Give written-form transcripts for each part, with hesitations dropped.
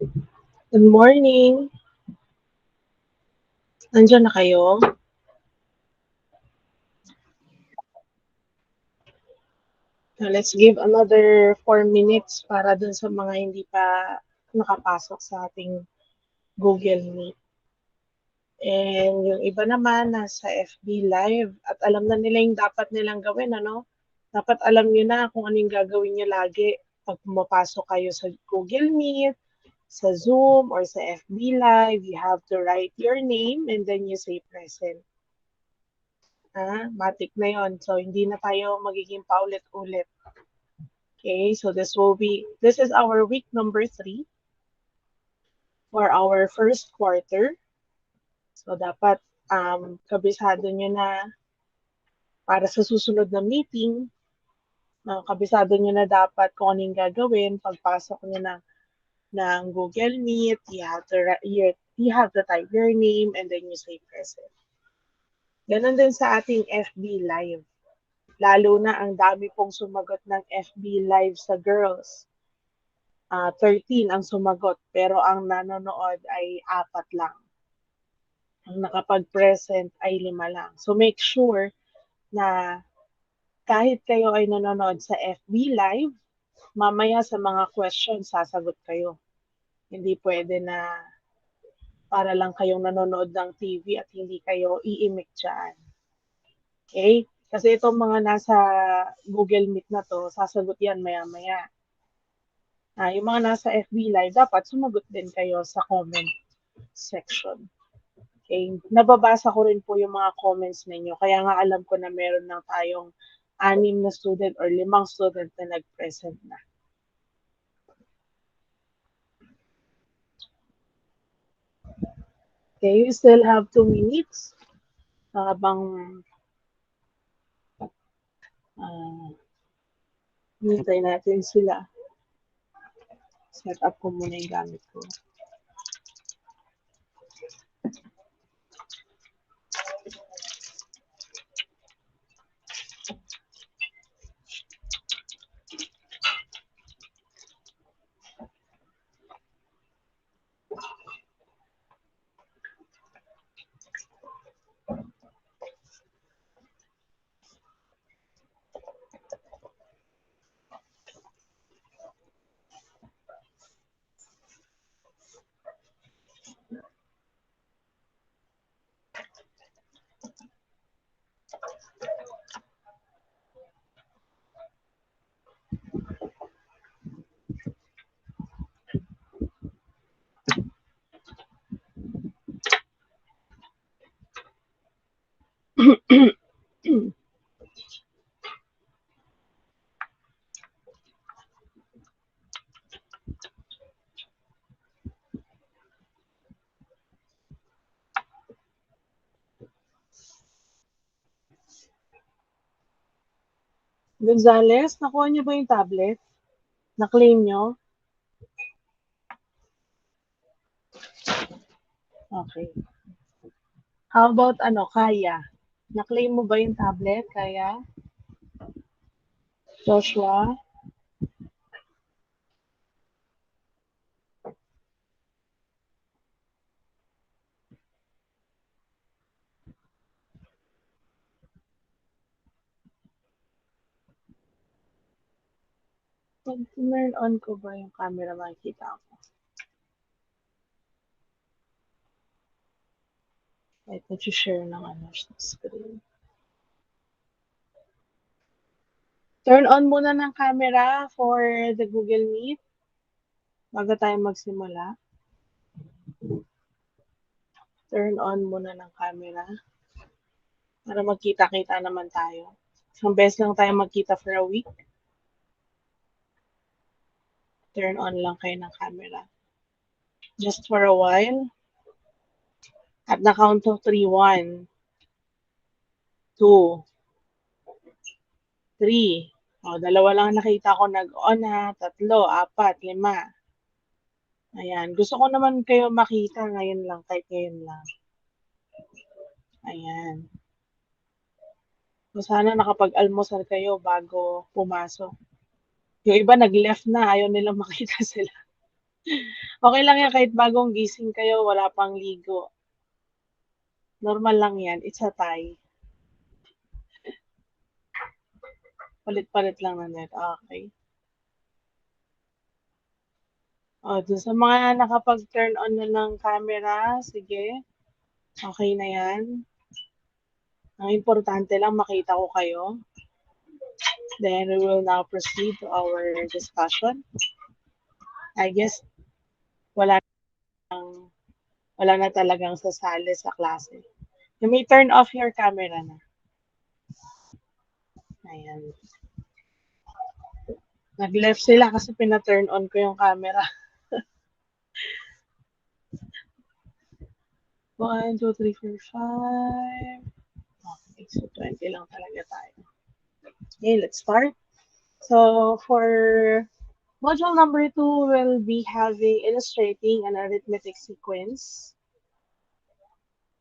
Good morning. Nandiyan na kayo? Let's give another 4 minutes para dun sa mga hindi pa nakapasok sa ating Google Meet. And yung iba naman nasa FB Live at alam na nila yung dapat nilang gawin, ano? Dapat alam nyo na kung ano yung gagawin nyo lagi pag pumapasok kayo sa Google Meet, sa Zoom, or sa FB Live. You have to write your name and then you say present. Matik na yon. So, hindi na tayo magiging paulit-ulit. Okay, so this is our week number 3 for our first quarter. So, dapat kabisado nyo na para sa susunod na meeting, kabisado nyo na dapat kung ano yung gagawin. Pagpasok nyo ng Google Meet, you have to type your name and then you say present. Ganon din sa ating FB Live. Lalo na ang dami pong sumagot ng FB Live sa girls. 13 ang sumagot, pero ang nanonood ay 4 lang. Ang nakapag-present ay 5 lang. So make sure na kahit kayo ay nanonood sa FB Live, mamaya sa mga questions sasagot kayo. Hindi pwede na para lang kayong nanonood ng TV at hindi kayo iimik dyan. Okay? Kasi itong mga nasa Google Meet na to, sasagot yan maya-maya. Yung mga nasa FB Live, dapat sumagot din kayo sa comment section. Okay. Nababasa ko rin po yung mga comments ninyo. Kaya nga alam ko na meron na tayong 6 na student or 5 student na nag-present na. Okay, you still have 2 minutes habang hintay natin sila. Set up ko muna yung gamit ko. Gonzales, nakuha niyo ba yung tablet? Na-claim niyo? Okay. How about Kaya? Na-claim mo ba yung tablet, Kaya? Joshua? Pag turn on ko ba yung camera, makikita ko. Kahit nag-share ng screen. Turn on muna ng camera for the Google Meet bago tayo magsimula. Turn on muna ng camera para magkita-kita naman tayo. Isang beses lang tayo magkita for a week. Turn on lang kayo ng camera. Just for a while. At the count of 3, 1, 2, 3. Dalawa lang nakita ko nag-on ha. 3, 4, 5. Ayan. Gusto ko naman kayo makita ngayon lang, kahit ngayon lang. Ayan. So, sana nakapag-almusal kayo bago pumasok. Yung iba nag-left na, ayaw nilang makita sila. Okay lang yan kahit bagong gising kayo, wala pang ligo. Normal lang yan. It's a tie. Palit-palit lang na net. Okay. O, dun sa mga nakapag-turn on na ng camera, sige. Okay na yan. Ang importante lang makita ko kayo. Then we will now proceed to our discussion. I guess wala wala na talagang sasali sa klase. You may turn off your camera na. Ayan. Nag-left sila kasi pina-turn on ko yung camera. 1, 2, 3, 4, 5. Okay, so 20 lang talaga tayo. Okay, let's start. So for module number 2, we'll be having illustrating an arithmetic sequence.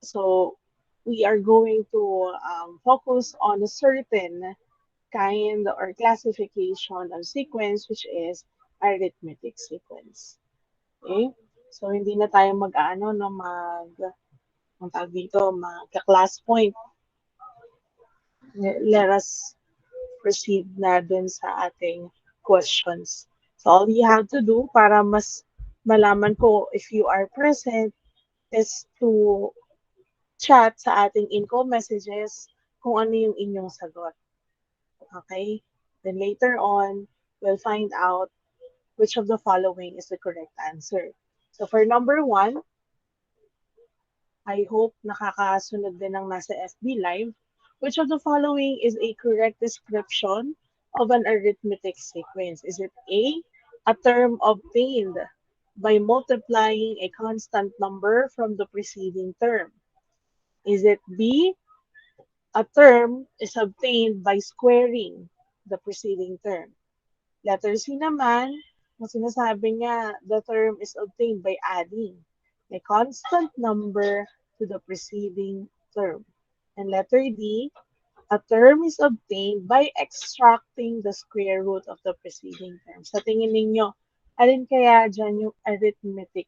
So we are going to focus on a certain kind or classification of sequence, which is arithmetic sequence. Okay? So hindi na tayo mag-ano no ang tawag dito, magka-class point. Let us proceed na dun sa ating questions. So all you have to do para mas malaman ko if you are present is to chat sa ating info messages kung ano yung inyong sagot. Okay? Then later on, we'll find out which of the following is the correct answer. So for number 1, I hope nakakasunod din ng nasa FB Live. Which of the following is a correct description of an arithmetic sequence? Is it A term obtained by multiplying a constant number from the preceding term? Is it B, a term is obtained by squaring the preceding term? Letter C naman, ang sinasabi niya, the term is obtained by adding a constant number to the preceding term. And letter D, a term is obtained by extracting the square root of the preceding term. Sa tingin ninyo, alin kaya dyan yung arithmetic?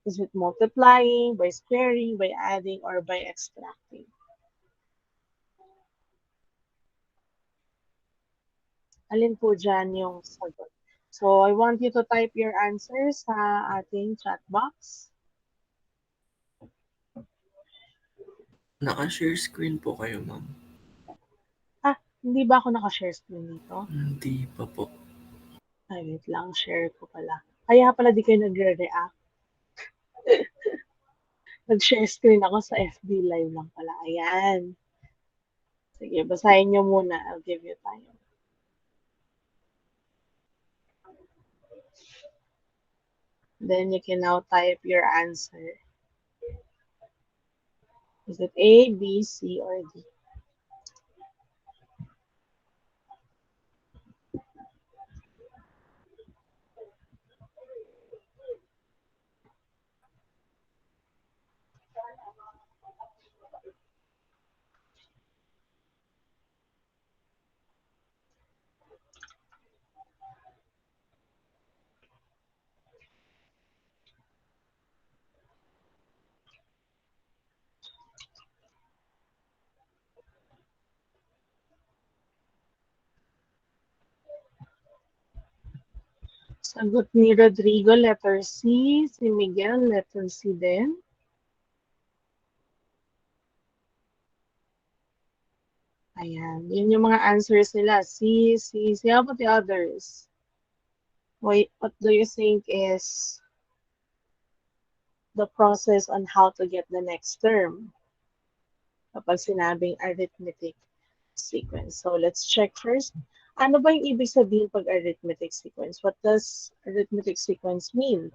Is it multiplying, by squaring, by adding, or by extracting? Alin po dyan yung sagot? So, I want you to type your answers sa ating chat box. Naka-share screen po kayo, ma'am. Hindi ba ako naka-share screen dito? Hindi pa po. Ay, wait lang, share ko pala. Kaya pala di kayo nagre-react. Nag-share screen ako sa FB Live lang pala. Ayan. Sige, basahin nyo muna. I'll give you time. Then you can now type your answer. Is it A, B, C, or D? Sagot ni Rodrigo, letter C. Si Miguel, letter C din. Ayan. Yun yung mga answers nila. C, C, C. How about the others? Wait, what do you think is the process on how to get the next term kapag sinabing arithmetic sequence? So let's check first. Ano ba yung ibig sabihin pag arithmetic sequence? What does arithmetic sequence mean?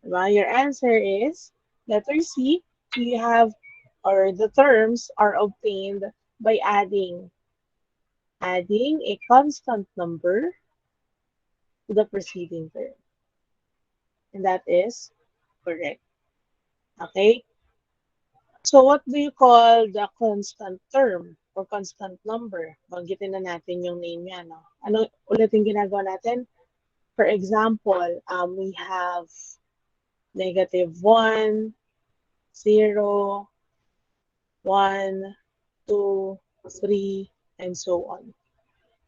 Diba? Your answer is letter C. You have, or the terms are obtained by adding a constant number to the preceding term. And that is correct. Okay? So what do you call the constant term or constant number? Banggitin na natin yung name niya, no? Ano ulit yung ginagawa natin? For example, we have -1, 0, 1, 2, 3, and so on.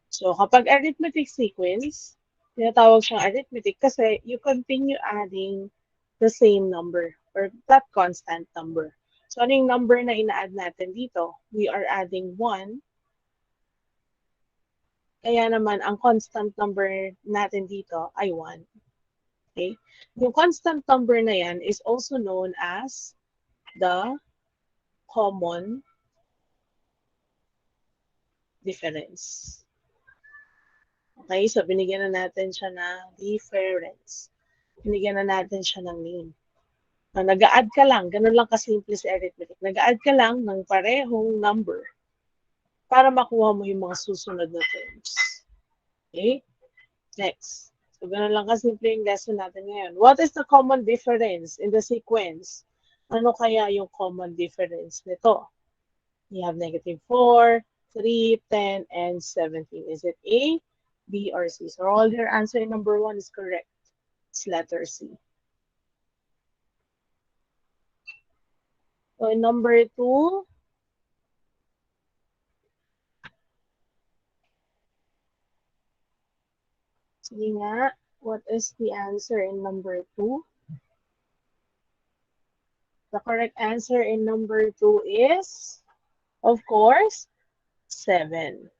So kapag arithmetic sequence, tinatawag siyang arithmetic kasi you continue adding the same number or that constant number. So ano yung number na ina-add natin dito? We are adding 1. Kaya naman ang constant number natin dito ay 1. Okay? Yung constant number na yan is also known as the common difference. Okay? So binigyan na natin siya ng difference. Binigyan na natin siya ng name. Nag-a-add ka lang, ganun lang kasimple si arithmetic. Nag-a-add ka lang ng parehong number para makuha mo yung mga susunod na terms. Okay? Next. So, ganun lang kasimple yung lesson natin ngayon. What is the common difference in the sequence? Ano kaya yung common difference nito? You have -4, 3, 10, and 17. Is it A, B, or C? So, all your answer in number 1 is correct. It's letter C. So, in number 2, sige nga, what is the answer in number 2? The correct answer in number 2 is, of course, 7.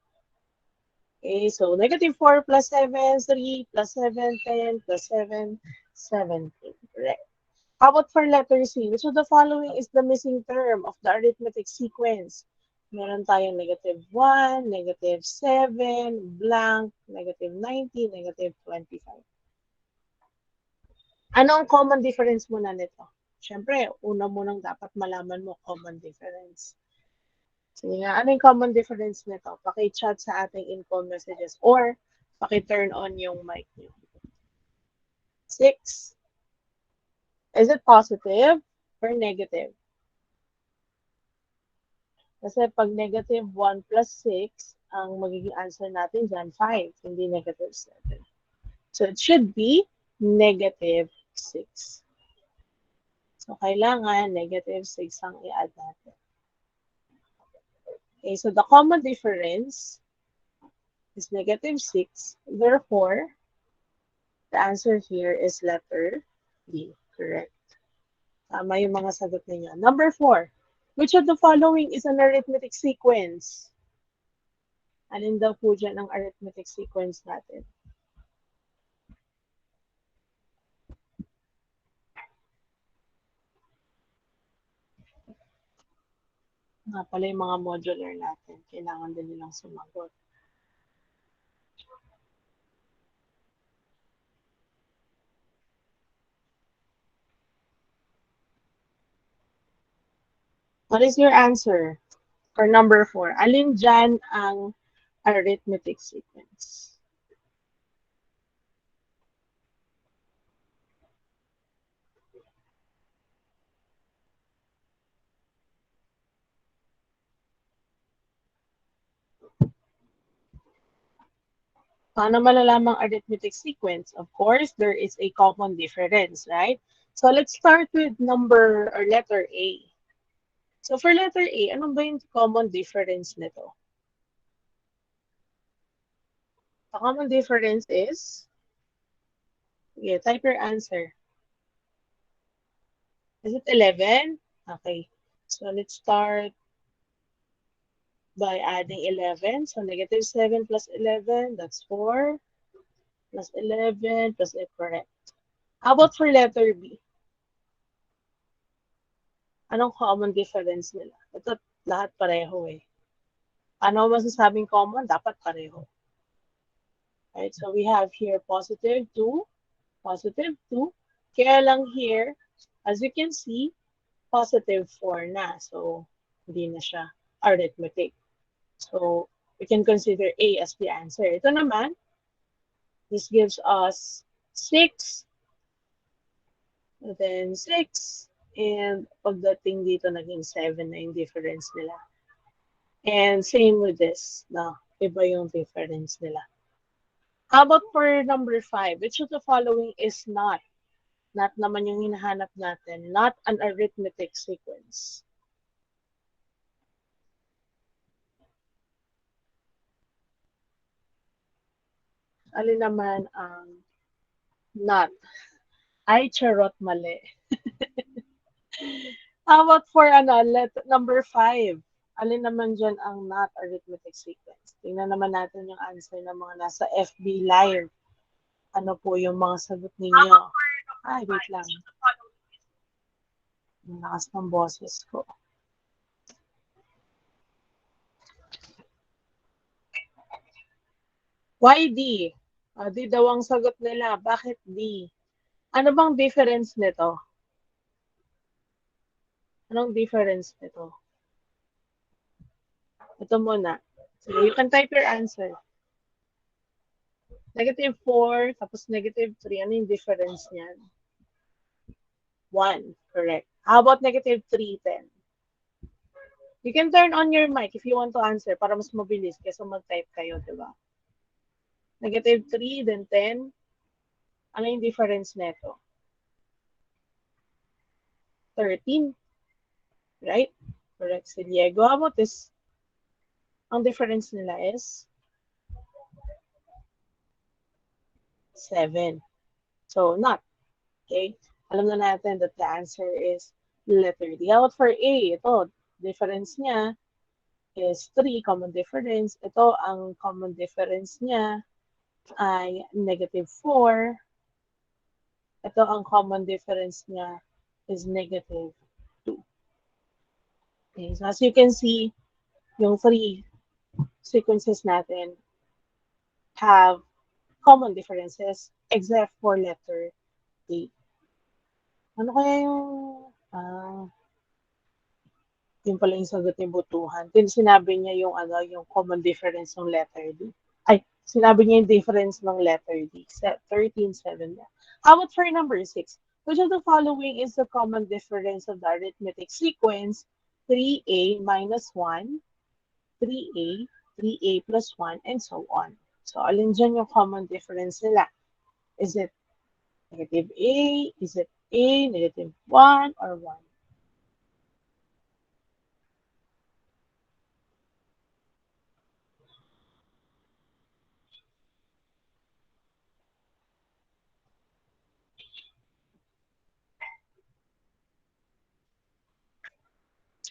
Okay, so -4 plus 7, 3 plus 7, 10 plus 7, 17. Correct. How about for letter C? Which of the following is the missing term of the arithmetic sequence? Meron tayong -1, -7, blank, -90, -25. Ano ang common difference muna nito? Siyempre, una munang dapat malaman mo common difference. Sige nga, ano yung common difference nito? Paki-chat sa ating info messages or paki-turn on yung mic nyo. 6. Is it positive or negative? Kasi pag -1 plus 6, ang magiging answer natin dyan, 5, hindi -7. So it should be -6. So kailangan -6 ang i-add natin. Okay, so the common difference is -6. Therefore, the answer here is letter B. Correct. Tama yung mga sagot ninyo. Number 4. Which of the following is an arithmetic sequence? Alin daw po dyan ang arithmetic sequence natin? Nga pala yung mga modular natin. Kailangan din nilang sumagot. What is your answer for number 4? Alin dyan ang arithmetic sequence? Paano malalamang arithmetic sequence? Of course, there is a common difference, right? So let's start with number or letter A. So for letter A, ano ba yung common difference nito? The common difference is, yeah, type your answer. Is it 11? Okay. So let's start by adding 11. So -7 plus 11, that's 4. Plus 11 plus 8, correct. How about for letter B? Anong common difference nila? Ito, lahat pareho eh. Ano masasabing common? Dapat pareho. Right? So we have here +2, +2. Kaya lang here, as you can see, +4 na. So, hindi na siya arithmetic. So, we can consider A as the answer. Ito naman, this gives us 6, and then 6, and pagdating dito, naging 7 na yung difference nila. And same with this, na iba yung difference nila. How about for number 5? Which of the following is not? Not naman yung hinahanap natin. Not an arithmetic sequence. Alin naman ang not? Ay, charot, mali. How about for number 5? Alin naman dyan ang not arithmetic sequence? Tingnan naman natin yung answer ng mga nasa FB Live. Ano po yung mga sagot ninyo? Ay, wait lang. Ang lakas ng boses ko. Why D? D daw ang sagot nila. Bakit D? Ano bang difference nito? Anong difference nito? Ito muna. So, you can type your answer. -4, tapos -3. Ano yung difference niyan? 1. Correct. How about -3, 10? You can turn on your mic if you want to answer para mas mabilis kaysa mag-type kayo, di ba? -3, then 10. Ano yung difference nito? 13. Right? Correct si Diego. How about this? Ang difference nila is 7. So, not. Okay? Alam na natin that the answer is letter D. How about for A? Ito, difference niya is 3, common difference. Ito, ang common difference niya ay -4. Ito, ang common difference niya is -2. Okay, so as you can see, yung 3 sequences natin have common differences except for letter A. Ano kaya yung pala yung sagot ni Butuhan. Sinabi niya yung yung common difference ng letter D. Ay, sinabi niya yung difference ng letter D. 13.7 na. How about for number 6? Which of the following is the common difference of the arithmetic sequence 3a minus 1, 3a, 3a plus 1, and so on? So, alin dyan yung common difference nila? Is it -a? Is it a, -1, or 1?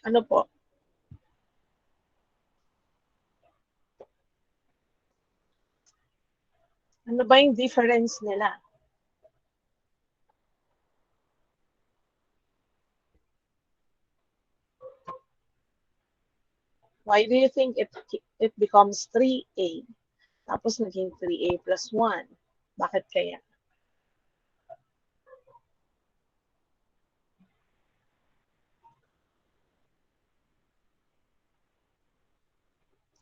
Ano po? Ano ba yung difference nila? Why do you think it becomes 3a? Tapos naging 3a plus 1. Bakit kaya?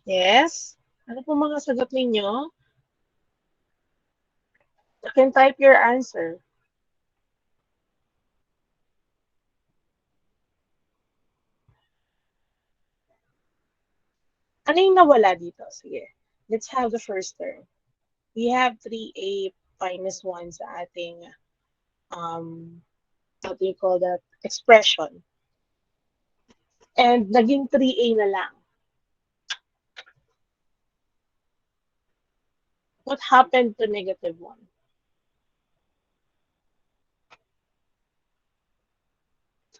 Yes? Ano po mga sagot ninyo? You can type your answer. Ano yung nawala dito? Sige. Let's have the first term. We have 3a minus 1 sa ating, what do you call that? Expression. And naging 3a na lang. What happened to -1?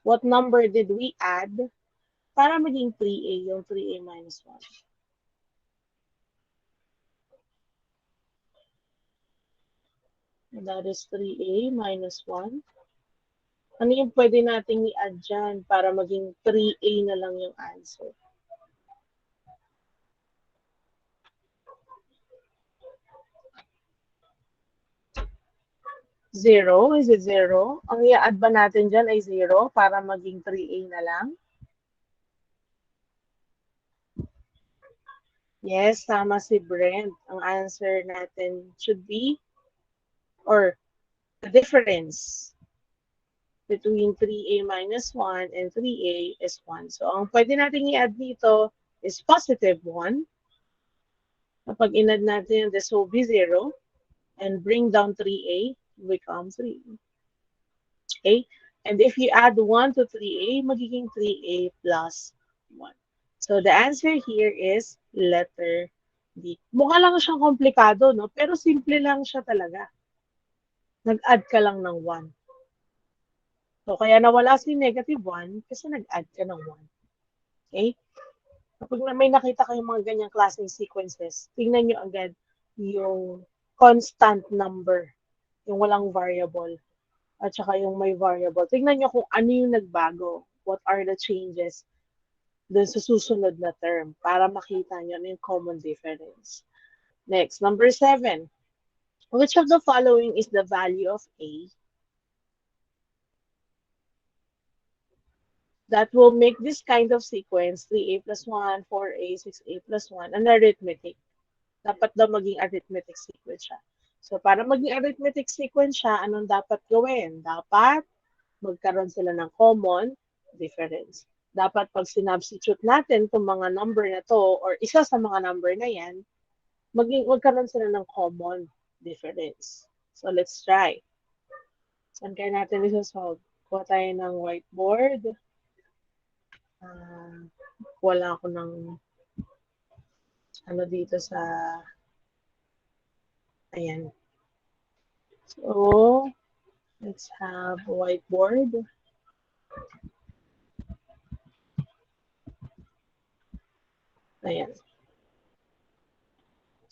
What number did we add para maging 3a, yung 3a minus 1? And that is 3a minus 1. Ano yung pwede nating i-add dyan para maging 3a na lang yung answer? 0? Is it 0? Ang i-add ba natin dyan ay 0 para maging 3a na lang? Yes, tama si Brent. Ang answer natin should be, or the difference between 3a minus 1 and 3a is 1. So, ang pwede natin i-add dito is +1. Kapag in-add natin, this will be 0. and bring down 3a, become 3. Okay? And if you add 1 to 3a, magiging 3a plus 1. So the answer here is letter D. Mukha lang siyang komplikado, no? Pero simple lang siya talaga. Nag-add ka lang ng 1. So kaya nawala si negative 1 kasi nag-add ka ng 1. Okay? Kapag may nakita kayong mga ganyang klaseng sequences, tingnan nyo agad yung constant number, yung walang variable, at saka yung may variable. Tingnan nyo kung ano yung nagbago. What are the changes dun sa susunod na term para makita nyo ano yung common difference. Next, number 7. Which of the following is the value of A that will make this kind of sequence 3a plus 1, 4a, 6a plus 1 an arithmetic? Dapat daw maging arithmetic sequence siya. So, para maging arithmetic sequence siya, anong dapat gawin? Dapat magkaroon sila ng common difference. Dapat pag sinubstitute natin itong mga number na to or isa sa mga number na yan, magkaroon sila ng common difference. So, let's try. Saan kaya natin isa-solve? Kuha tayo ng whiteboard. Wala ako ng ano dito sa ayan. So, let's have a whiteboard. Ayan.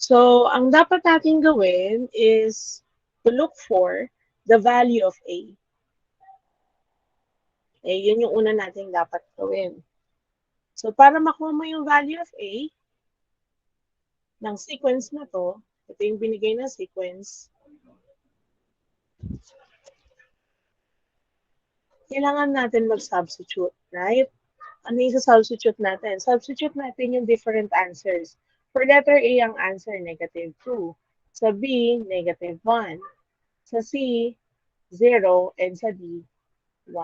So, ang dapat natin gawin is to look for the value of A. Eh, yun yung una natin dapat gawin. So, para makuha mo yung value of A ng sequence na to, ito yung binigay na sequence, kailangan natin mag-substitute, right? Ano yung substitute natin? Substitute natin yung different answers. For letter A, ang answer, negative 2. Sa B, negative 1. Sa C, 0. And sa D, 1.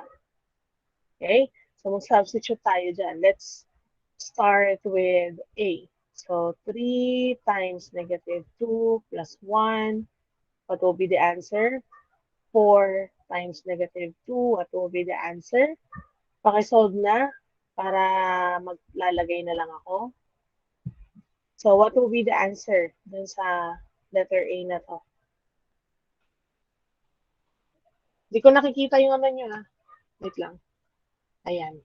Okay? So, mag-substitute tayo dyan. Let's start with A. So, 3 times negative 2 plus 1. What will be the answer? 4 times negative 2. What will be the answer? Pakisolve na para maglalagay na lang ako. So, what will be the answer dun sa letter A na to? Hindi ko nakikita yung ano nyo, ha? Wait lang. Ayan.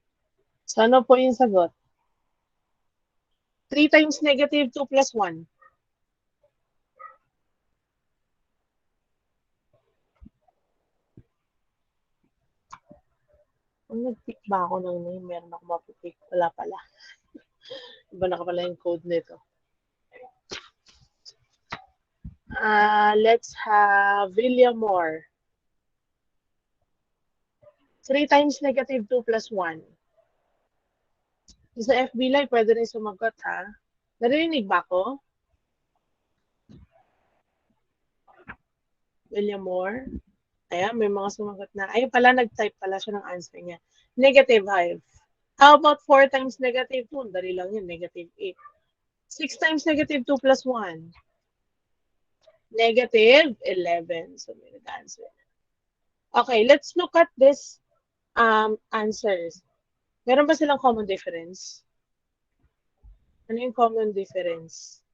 So, ano po yung sagot? 3 times negative 2 plus 1. Kung nag-pick ba ako ng name, meron ako mapipick. Wala pala. Iba na pala yung code nito. Let's have William Moore. 3 times negative 2 plus 1. Sa FB Live, pwede rin sumagot, ha? Narinig ba ako? William Moore? Ayan, may mga sumagot na. Ayun pala, nag-type pala siya ng answer niya. Negative 5. How about 4 times negative 2? Dali lang yun, negative 8. 6 times negative 2 plus 1. Negative 11. So, may nag-answer. Okay, let's look at this answers. Meron ba silang common difference? Ano yung common difference?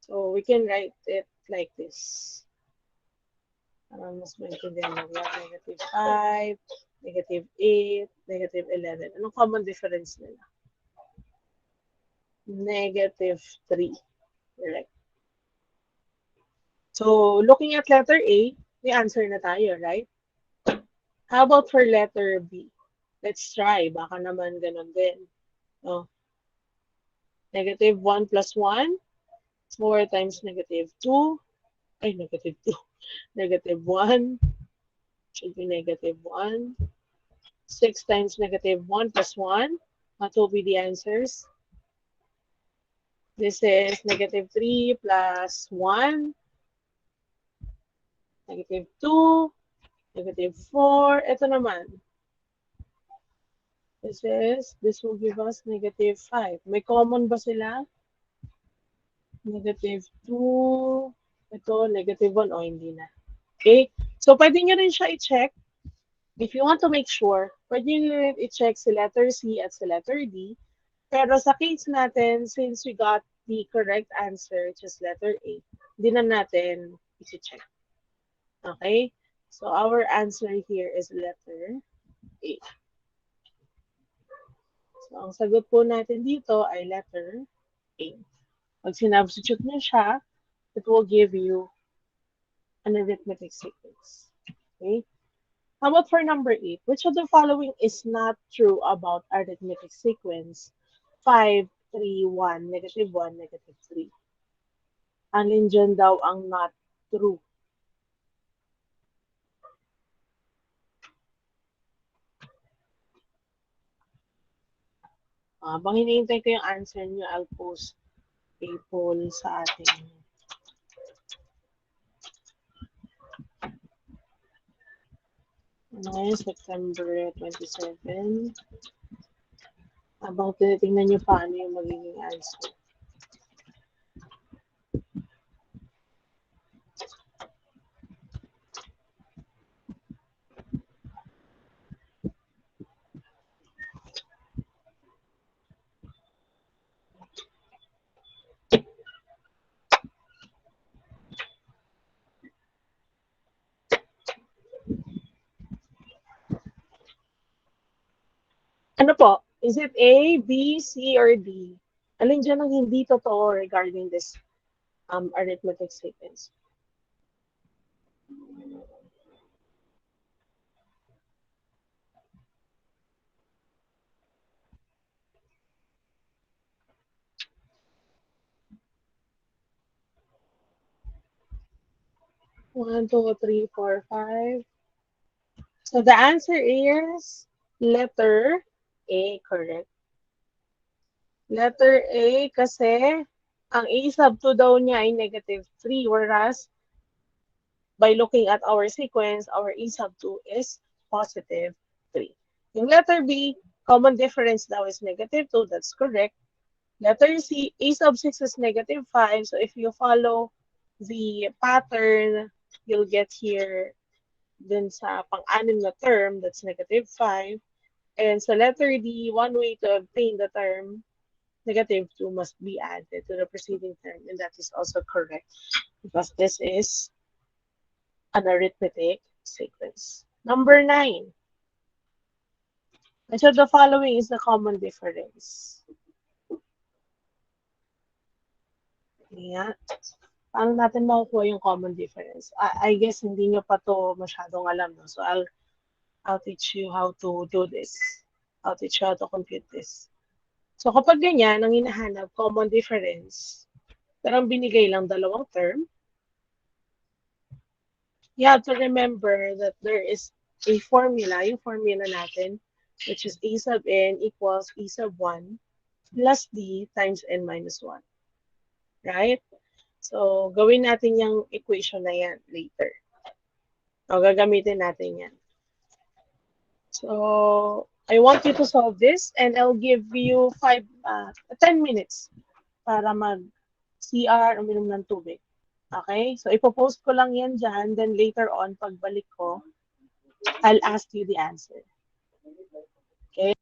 So, we can write it like this. Mas maintindihan mo. Negative 5, negative 8, negative 11. Anong common difference nila? Negative 3. Correct. So, looking at letter A, may answer na tayo, right? How about for letter B? Let's try. Baka naman ganun din. Oh. Negative 1 plus 1. 4 times negative 2. Ay, negative 2. Negative 1. Should be negative 1. 6 times negative 1 plus 1. What will be the answers? This is negative 3 plus 1. Negative 2. Negative 4. Ito naman. This will give us negative 5. May common ba sila? Negative 2. Ito, negative 1. O, hindi na. Okay? So, pwede nyo rin siya i-check. If you want to make sure, pwede nyo rin i-check si letter C at si letter D. Pero sa case natin, since we got the correct answer, which is letter A, hindi na natin i-check. Okay? So, our answer here is letter A. So, ang sagot po natin dito ay letter A. Pag sinubstitute nyo siya, it will give you an arithmetic sequence. Okay? How about for number 8? Which of the following is not true about arithmetic sequence? 5, 3, 1, negative 1, negative 3. Alin dyan daw ang not true? Habang hinihintay ko yung answer nyo, I'll post a poll sa ating ngayon, September 27. Habang tinitingnan nyo paano yung magiging answer. Ano po? Is it A, B, C, or D? Alin dyan ang hindi totoo regarding this arithmetic sequence? One, two, three, four, five. So the answer is letter A, correct. Letter A kasi ang A sub 2 daw niya ay negative 3, whereas by looking at our sequence, our A sub 2 is positive 3. Yung letter B, common difference daw is negative 2, that's correct. Letter C, A sub 6 is negative 5, so if you follow the pattern, you'll get here dun sa pang-anim na term, that's negative 5. And sa letter D, one way to obtain the term negative 2 must be added to the preceding term, and that is also correct because this is an arithmetic sequence. Number 9. Which of the following is the common difference? Kaya, paano natin makukuha yung common difference? I guess hindi nyo pa to masyadong alam, no? So I'll teach you how to do this. I'll teach you how to compute this. So kapag ganyan, ang hinahanap, common difference, parang binigay lang dalawang term, you have to remember that there is a formula, yung formula natin, which is A sub n equals A sub 1 plus D times n minus 1. Right? So, gawin natin yung equation na yan later. O, gagamitin natin yan. So, I want you to solve this and I'll give you 10 minutes para mag-CR, uminom ng tubig. Okay? So, ipopost ko lang yan dyan. Then later on, pagbalik ko, I'll ask you the answer. Okay?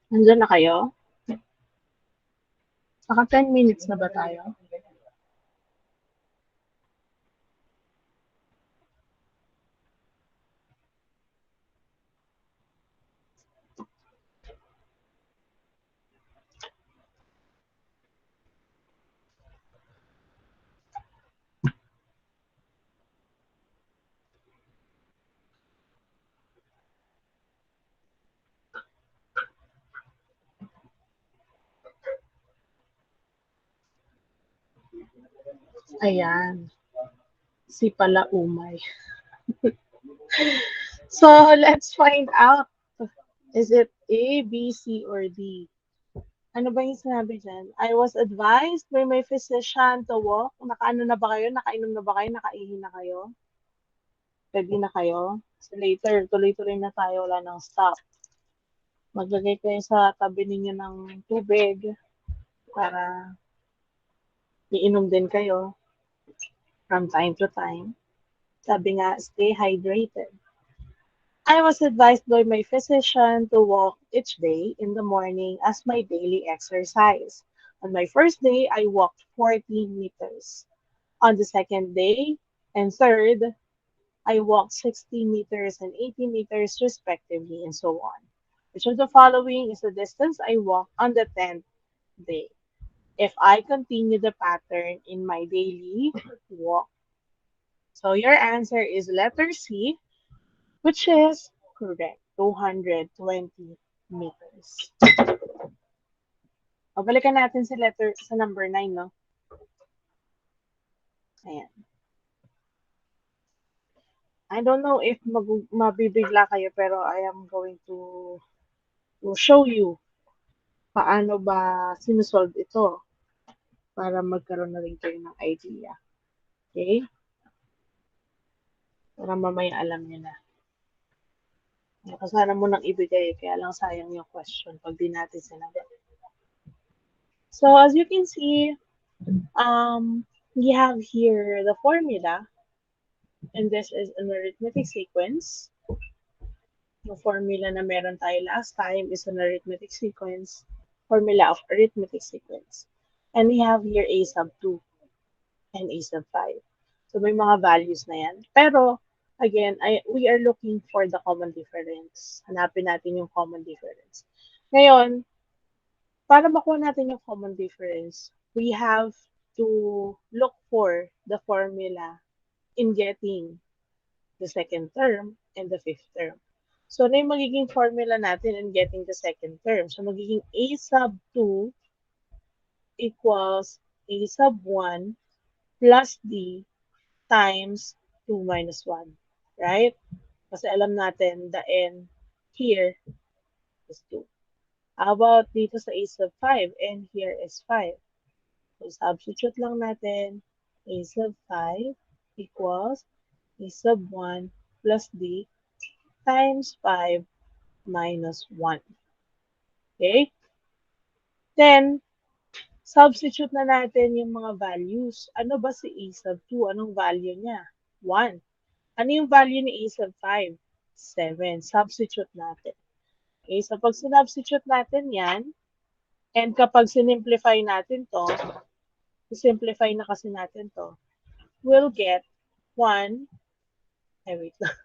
Nandiyan na kayo? Naka 10 minutes na ba tayo? Ayan. Si pala umay. So, let's find out. Is it A, B, C, or D? Ano ba yung sinabi dyan? I was advised by my physician to walk. Nakaano na ba kayo? Nakainom na ba kayo? Nakaihi na kayo? Ready na kayo? So later, tuloy-tuloy na tayo. Wala nang stop. Maglagay kayo sa tabi ninyo ng tubig para iinom din kayo from time to time. Sabi nga, stay hydrated. I was advised by my physician to walk each day in the morning as my daily exercise. On my first day, I walked 14 meters. On the second day and third, I walked 60 meters and 80 meters respectively, and so on. Which of the following is the distance I walked on the 10th day? If I continue the pattern in my daily walk. So your answer is letter C, which is correct, 220 meters. O, balikan natin sa number 9, no? Ayan. I don't know if mabibigla kayo, pero I am going to show you paano ba sinusolve ito para magkaroon na rin kayo ng idea. Okay? Para mamaya alam nyo na. Sana mo nang ibigay, kaya lang sayang yung question pag di natin sinagot. So, as you can see, we have here the formula, and this is an arithmetic sequence. The formula na meron tayo last time is an arithmetic sequence, formula of arithmetic sequence. And we have here a sub 2 and a sub 5. So, may mga values na yan. Pero, again, we are looking for the common difference. Hanapin natin yung common difference. Ngayon, para makuha natin yung common difference, we have to look for the formula in getting the second term and the fifth term. So, ano yung magiging formula natin in getting the second term? So, magiging a sub 2 equals a sub 1 plus d times 2 minus 1. Right? Kasi alam natin the n here is 2. How about dito sa a sub 5? N here is 5. So, substitute lang natin a sub 5 equals a sub 1 plus d times 5 minus 1. Okay? Then, substitute na natin yung mga values. Ano ba si a sub 2? Anong value niya? 1. Ano yung value ni a sub 5? 7. Substitute natin. Okay, so pag sinubstitute natin yan, and kapag sinimplify natin to, simplify na kasi natin to, we'll get 1, wait lang.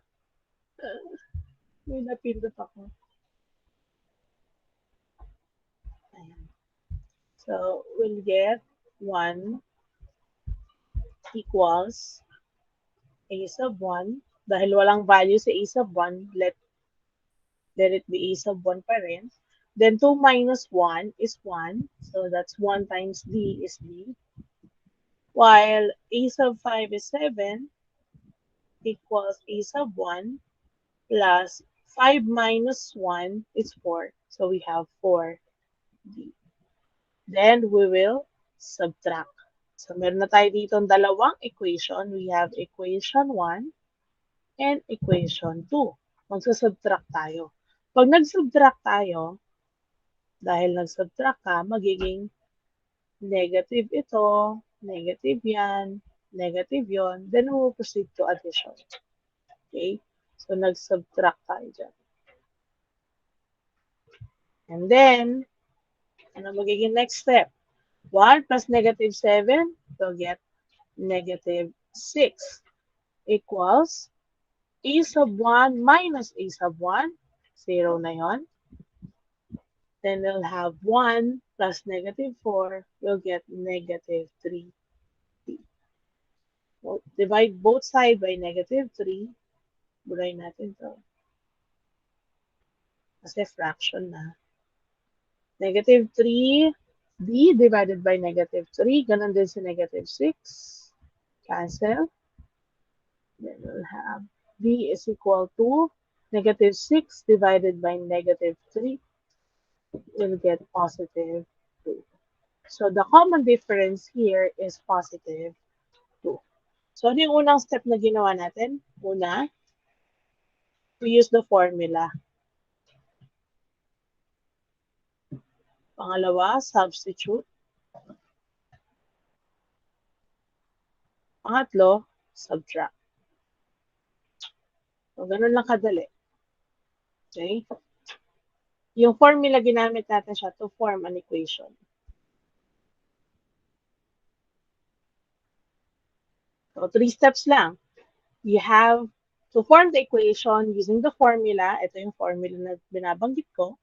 May napindot ako. Ayan. So, we'll get 1 equals a sub 1. Dahil walang value sa a sub 1, let it be a sub 1 pa rin. Then 2 minus 1 is 1. So that's 1 times d is d. While a sub 5 is 7 equals a sub 1 plus 5 minus 1 is 4. So we have 4d. Then we will subtract. So meron na tayo dito dalawang equation. We have equation 1 and equation 2. Magsasubtract tayo. Pag nag-subtract tayo, dahil nag-subtract ka, magiging negative ito, negative yan, negative yon. Then we will proceed to addition. Okay? So nag-subtract tayo dyan. And then, ano magiging next step? 1 plus negative 7 will get negative 6 equals a sub 1 minus a sub 1. 0 na yon. Then we'll have 1 plus negative 4. We'll get negative 3. Well, divide both sides by negative 3. Buray natin to. Kasi fraction na. Negative 3b divided by negative 3. Ganon din sa negative 6. Cancel. Then we'll have b is equal to negative 6 divided by negative 3. We'll get positive 2. So the common difference here is positive 2. So ano yung unang step na ginawa natin? Una, we use the formula. Pangalawa, substitute. Pangatlo, subtract. So, ganun lang kadali. Okay? Yung formula, ginamit natin siya to form an equation. So, 3 steps lang. You have to form the equation using the formula. Ito yung formula na binabanggit ko.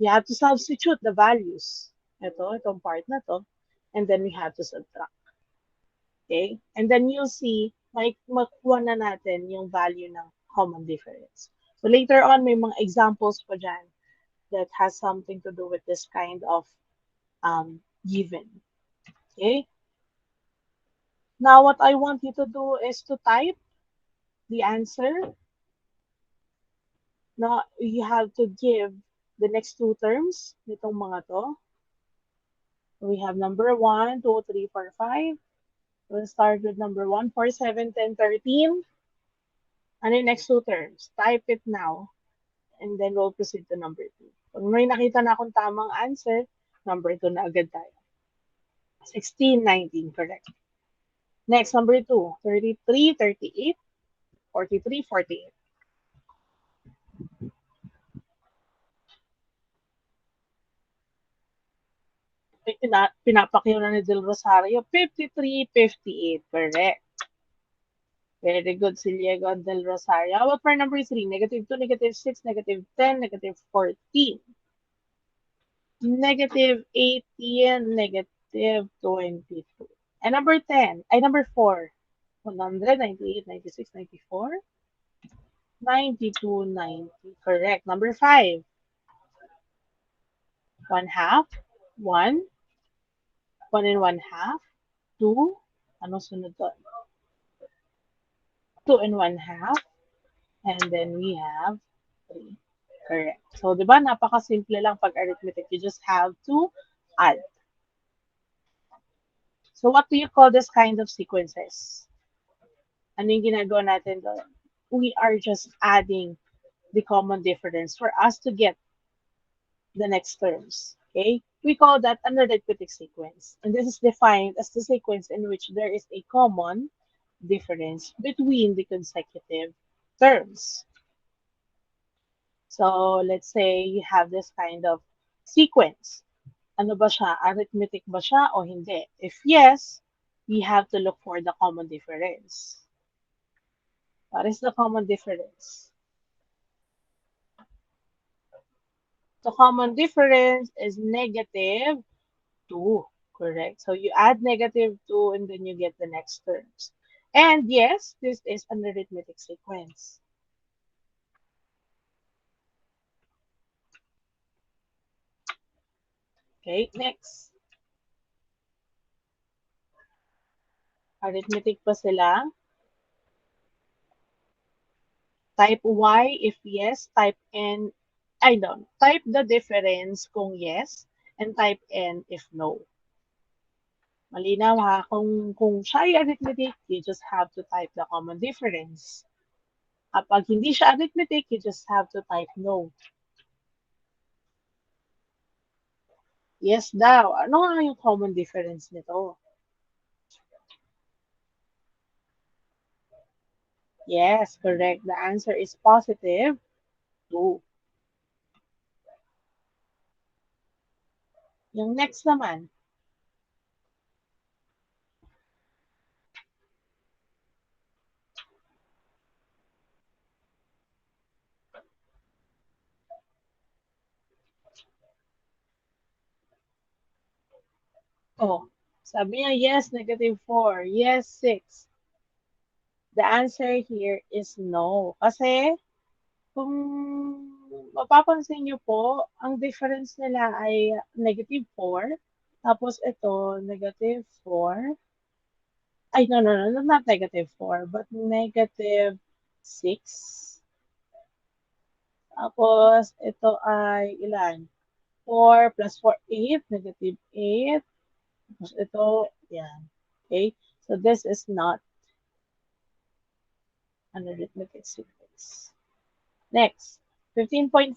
You have to substitute the values. Itong part na to. And then we have to subtract. Okay? And then you'll see, makuha na natin yung value ng common difference. So later on, may mga examples pa dyan that has something to do with this kind of given. Okay? Now, what I want you to do is to type the answer. Now, you have to give the next two terms nitong mga to. We have number 1, 2, 3, 4, 5. We'll start with number 1, 4, 7, 10, 13. Ano yung next two terms? Type it now. And then we'll proceed to number 2. Pag may nakita na akong tamang answer, number 2 na agad tayo. 16, 19, correct. Next, number 2, 33, 38, 43, 48. Pinapakyo na ni Del Rosario, 53, 58, correct. Very good, Siliego Del Rosario. How about for number 3? Negative 2, negative 6, negative 10, negative 14. Negative 18, negative 22. And number 10, ay number 4. 100, 98, 96, 94, 92, 90. Correct. Number 5. 1 half, 1, 1 and 1 half, 2. Ano sunod doon? 2 and 1 half. And then we have 3. Correct. So, di ba, napaka-simple lang pag arithmetic. You just have to add. So, what do you call this kind of sequences? Ano yung ginagawa natin doon? We are just adding the common difference for us to get the next terms. Okay? We call that an arithmetic sequence. And this is defined as the sequence in which there is a common difference between the consecutive terms. So, let's say you have this kind of sequence. Ano ba siya? Arithmetic ba siya o hindi? If yes, we have to look for the common difference. What is the common difference? The common difference is negative 2. Correct. So you add negative 2 and then you get the next terms. And yes, this is an arithmetic sequence. Okay, next. Arithmetic pa sila. Type Y if yes, type N. I don't. Type the difference kung yes, and type N if no. Malinaw ha, kung siya ay arithmetic, you just have to type the common difference. Kapag hindi siya arithmetic, you just have to type no. Yes daw. Ano nga yung common difference nito? Yes, correct. The answer is positive 2. Yung next naman, oh, sabi niya, yes, -4. Yes, 6. The answer here is no. Kasi, kung mapapansin niyo po, ang difference nila ay -4. Tapos ito, -4. Ay, no, no, no, not -4, but -6. Tapos, ito ay ilan? 4 plus 4, 8, -8. Tapos ito, yan. Okay? So, this is not an arithmetic sequence. Next, 15.5,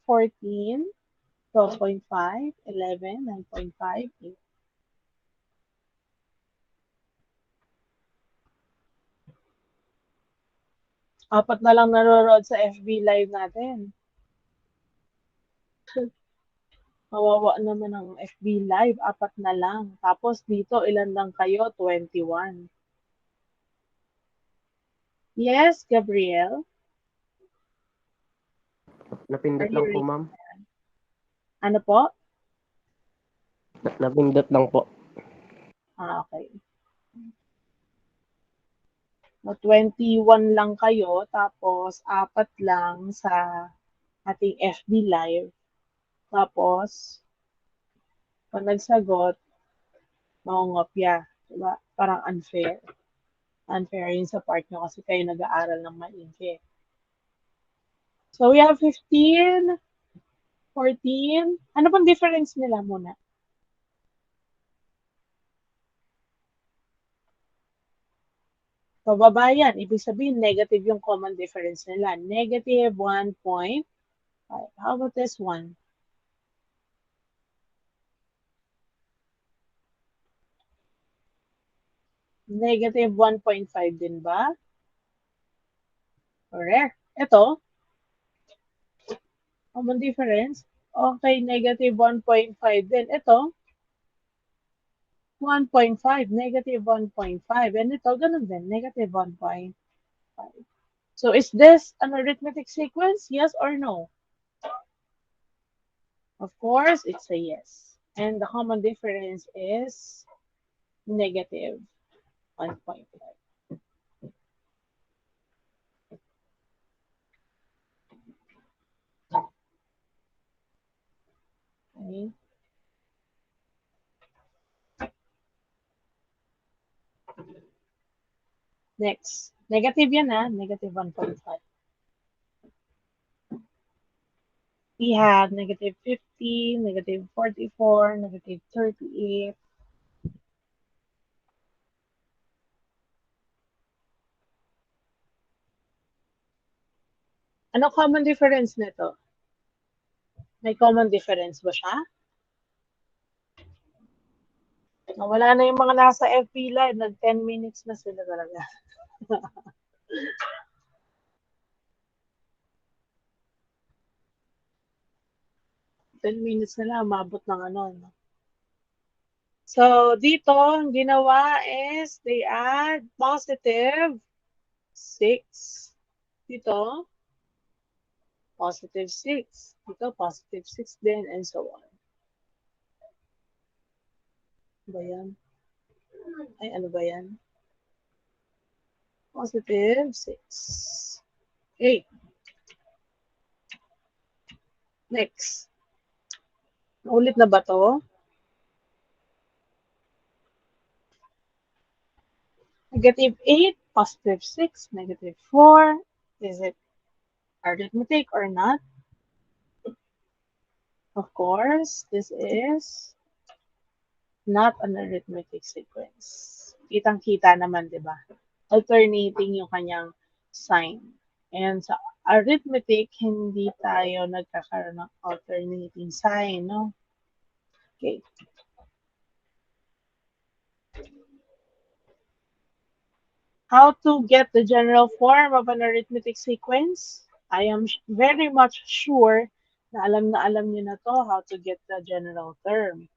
14, 12.5, 11, 9.5, 8. Apat na lang nanonood sa FB Live natin. Kawawa naman ang FB Live, apat na lang. Tapos dito, ilan lang kayo? 21. Yes, Gabriel? Are Napindot you lang po, ready? ma'am. Ano po? Napindot lang po. Okay. No, 21 lang kayo, tapos apat lang sa ating FB Live. Tapos, pag nagsagot, mangungopya. Diba? Parang unfair. Unfair yun sa part nyo kasi kayo nag-aaral ng maigi. So, we have 15, 14. Ano bang difference nila muna? Pababa yan. Ibig sabihin, negative yung common difference nila. Negative 1.5. How about this one? Negative 1.5 din ba? Correct. Ito, common difference. Okay, negative 1.5 din. Ito, 1.5, negative 1.5. And ito, ganun din, negative 1.5. So, is this an arithmetic sequence? Yes or no? Of course, it's a yes. And the common difference is negative 1.5. Okay. Next. Negative yan ha, negative 1.5. We have negative 50, negative 44, negative 38. Ano common difference nito? May common difference ba siya? Wala na yung mga nasa FB Live. Nag 10 minutes na sila talaga. 10 minutes na lang, mabot ng ano. No? So, dito, ang ginawa is they add positive 6. Dito, positive 6. Dito, positive 6 din, and so on. Ano ba yan? Ay, ano ba yan? Positive 6. Okay. Next. Ulit na ba to? Negative 8, positive 6, negative 4. Is it arithmetic or not? Of course, this is not an arithmetic sequence. Kitang-kita naman, di ba? Alternating yung kanyang sign. And sa arithmetic, hindi tayo nagkakaroon ng alternating sign, no? Okay. How to get the general form of an arithmetic sequence? I am very much sure na alam niyo na to how to get the general term.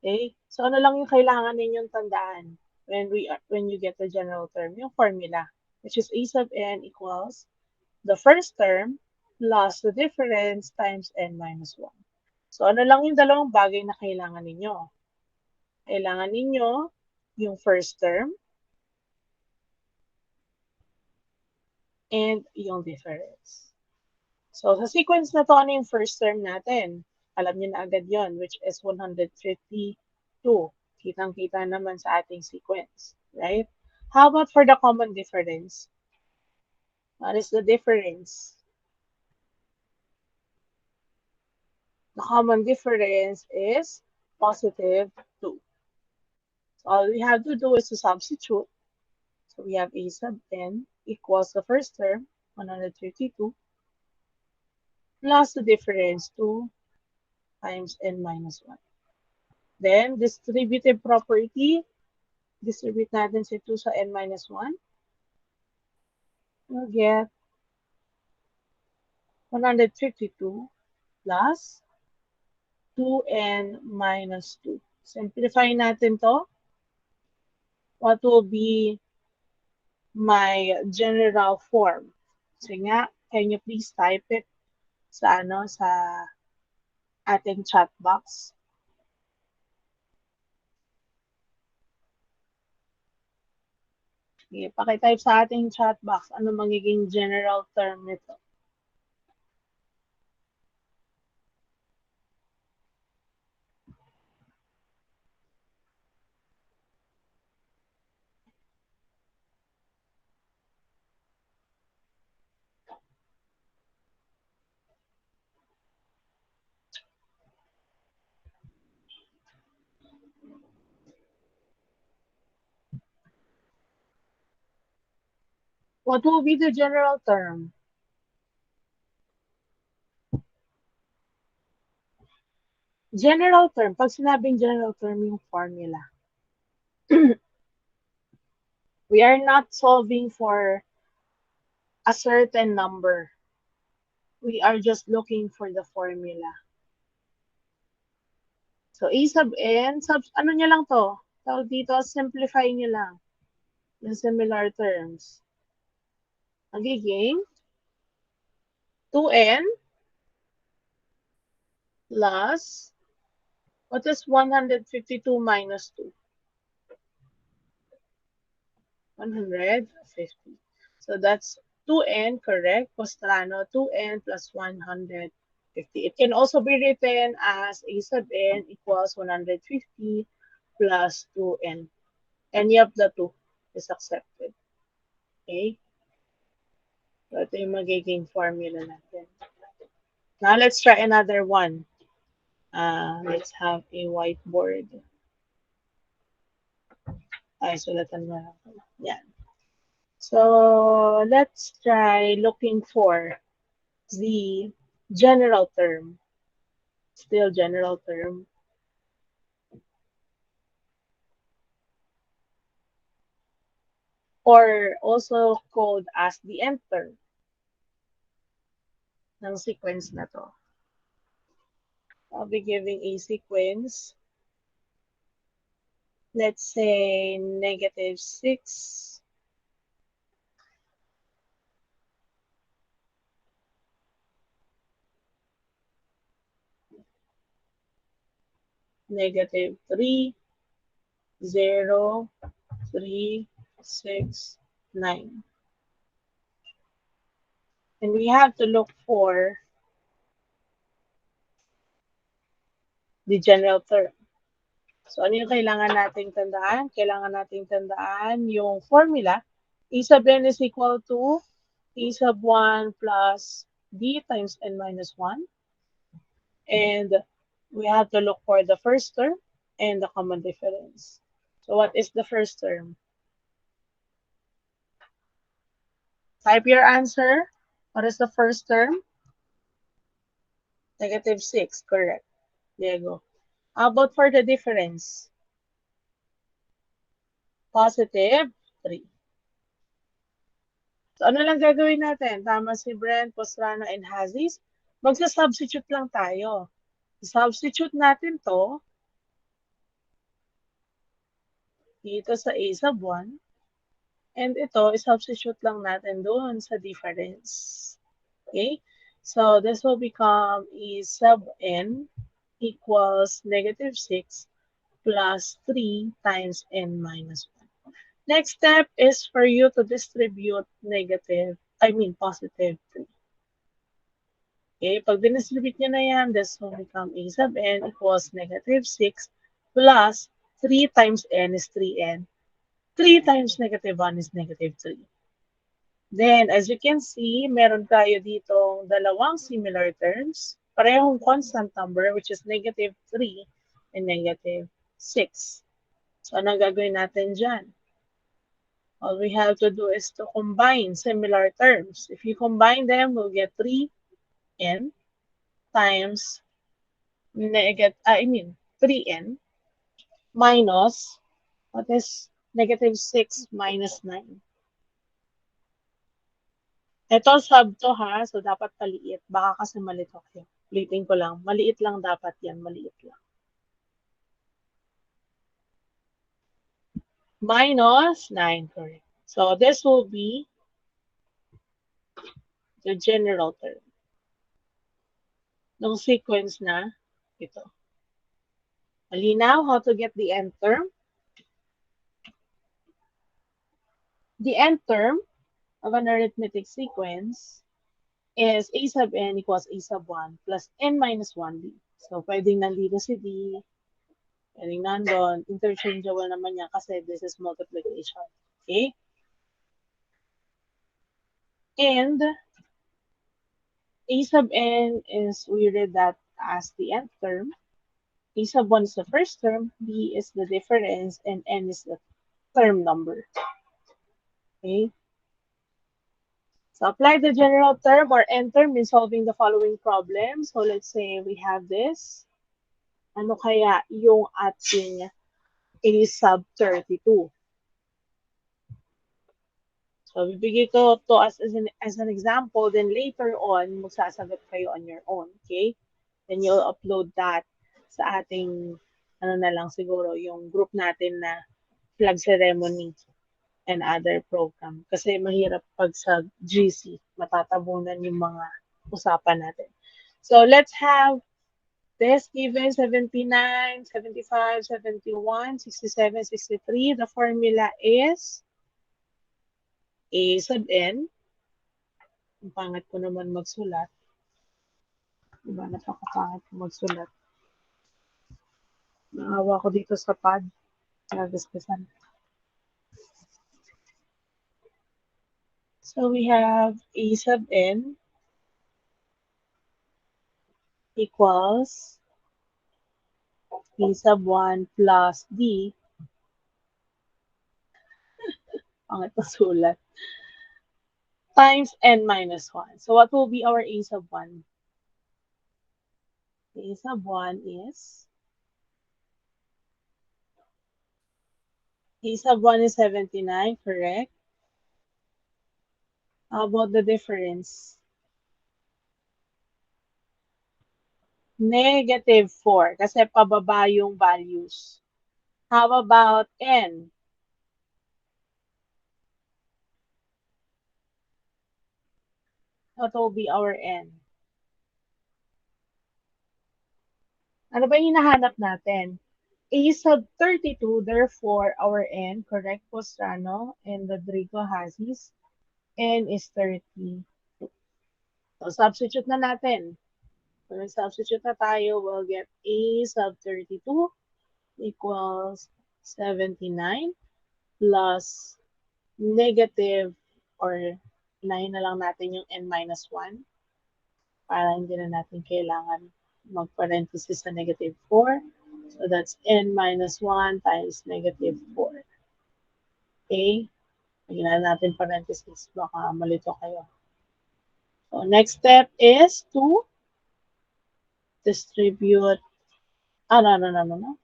Okay? So ano lang yung kailangan ninyong tandaan when you get the general term, yung formula, which is a sub n equals the first term plus the difference times n minus 1. So ano lang yung dalawang bagay na kailangan ninyo? Kailangan ninyo yung first term and yung difference. So sa sequence na to, ano yung first term natin? Alam niyo na agad yon, which is 152. Kitang-kita naman sa ating sequence, right? How about for the common difference? What is the difference? The common difference is positive 2. So all we have to do is to substitute. So we have a sub n equals the first term, 152, plus the difference 2 times n minus 1. Then, distributive property, distribute natin si 2 sa n minus 1. We'll get 152 plus 2n minus 2. Simplify natin to. What will be my general form? Sige nga, can you please type it sa ating chat box? Sige, pakitype sa ating chat box ano magiging general term nito. What will be the general term? General term, pag sinabing general term yung formula, we are not solving for a certain number. We are just looking for the formula. So, A sub n, ano nyo lang to? Tawag dito, simplify nyo lang yung similar terms. Magiging 2n plus, what is 152 minus 2? 150. So that's 2n, correct? Postrano, 2n plus 150. It can also be written as a sub n equals 150 plus 2n. Any of the two is accepted. Okay? So ito yung magiging formula natin. Now let's try another one. Let's have a whiteboard. Ay, sulatan mo lang. Yan. So let's try looking for the general term. Still general term. Or also called as the nth term ng sequence na to. I'll be giving a sequence. Let's say negative 6, negative 3, 0, 3, 6, 9. And we have to look for the general term. So, ano yung kailangan nating tandaan? Kailangan nating tandaan yung formula. A sub n is equal to A sub 1 plus D times n minus 1. And we have to look for the first term and the common difference. So, what is the first term? Type your answer. What is the first term? Negative 6, correct. There you go. How about for the difference? Positive 3. So, ano lang gagawin natin? Tama si Brent, Postrano, and Hazis. Magsa-substitute lang tayo. Substitute natin to dito sa a sub 1. And ito, substitute lang natin doon sa difference. Okay? So this will become a sub n equals negative 6 plus 3 times n minus 1. Next step is for you to distribute positive 3. Okay, pag dinistribute nyo na yan, this will become a sub n equals negative 6 plus 3 times n is 3n. 3 times negative 1 is negative 3. Then, as you can see, meron tayo ditong dalawang similar terms. Parehong constant number, which is negative 3 and negative 6. So, anong gagawin natin dyan? All we have to do is to combine similar terms. If you combine them, we'll get 3n times 3n minus, what is negative 6 minus 9? Ito sub to ha, so dapat maliit. Baka kasi malito kayo. Ulitin ko lang, maliit lang dapat yan, maliit lang. Minus 9, correct. So this will be the general term. Nung sequence na ito. Malinaw how to get the nth term? The nth term of an arithmetic sequence is a sub n equals a sub 1 plus n minus 1d. So, pwedeng nandito si d, pwedeng nandun. Interchangeable naman yan kasi this is multiplication. Okay? And a sub n is, we read that as the nth term. A sub 1 is the first term, b is the difference, and n is the term number. Okay? So apply the general term or n term in solving the following problem. So let's say we have this. Ano kaya yung ating a sub 32? So bibigay ko to as an example, then later on, magsasagot kayo on your own, okay? Then you'll upload that sa ating, ano na lang siguro, yung group natin na flag ceremony and other program. Kasi mahirap pag sa GC, matatabunan yung mga usapan natin. So let's have this given 79, 75, 71, 67, 63. The formula is a sub n. Ang pangat ko naman magsulat. Diba, napakapangit ko magsulat. Naawa ko dito sa pad. Nagaspasan. So we have a sub n equals a sub 1 plus d. Pangit na sulat. Times n minus 1. So what will be our a sub 1? A sub 1 is, a sub 1 is 79, correct? How about the difference? Negative 4, kasi pababa yung values. How about n? What will be our n? Ano ba yung hinahanap natin? A sub 32, therefore, our n, correct po, Strano and Rodrigo Hasis, n is 30. So, substitute na natin. So, substitute na tayo, we'll get a sub 32 equals 79 plus negative, or 9 na lang natin yung n minus 1 para hindi na natin kailangan mag-parenthesis sa negative 4. So that's n minus 1 times negative 4. Okay? Lagyan natin parenthesis, baka malito kayo. So next step is to distribute, no.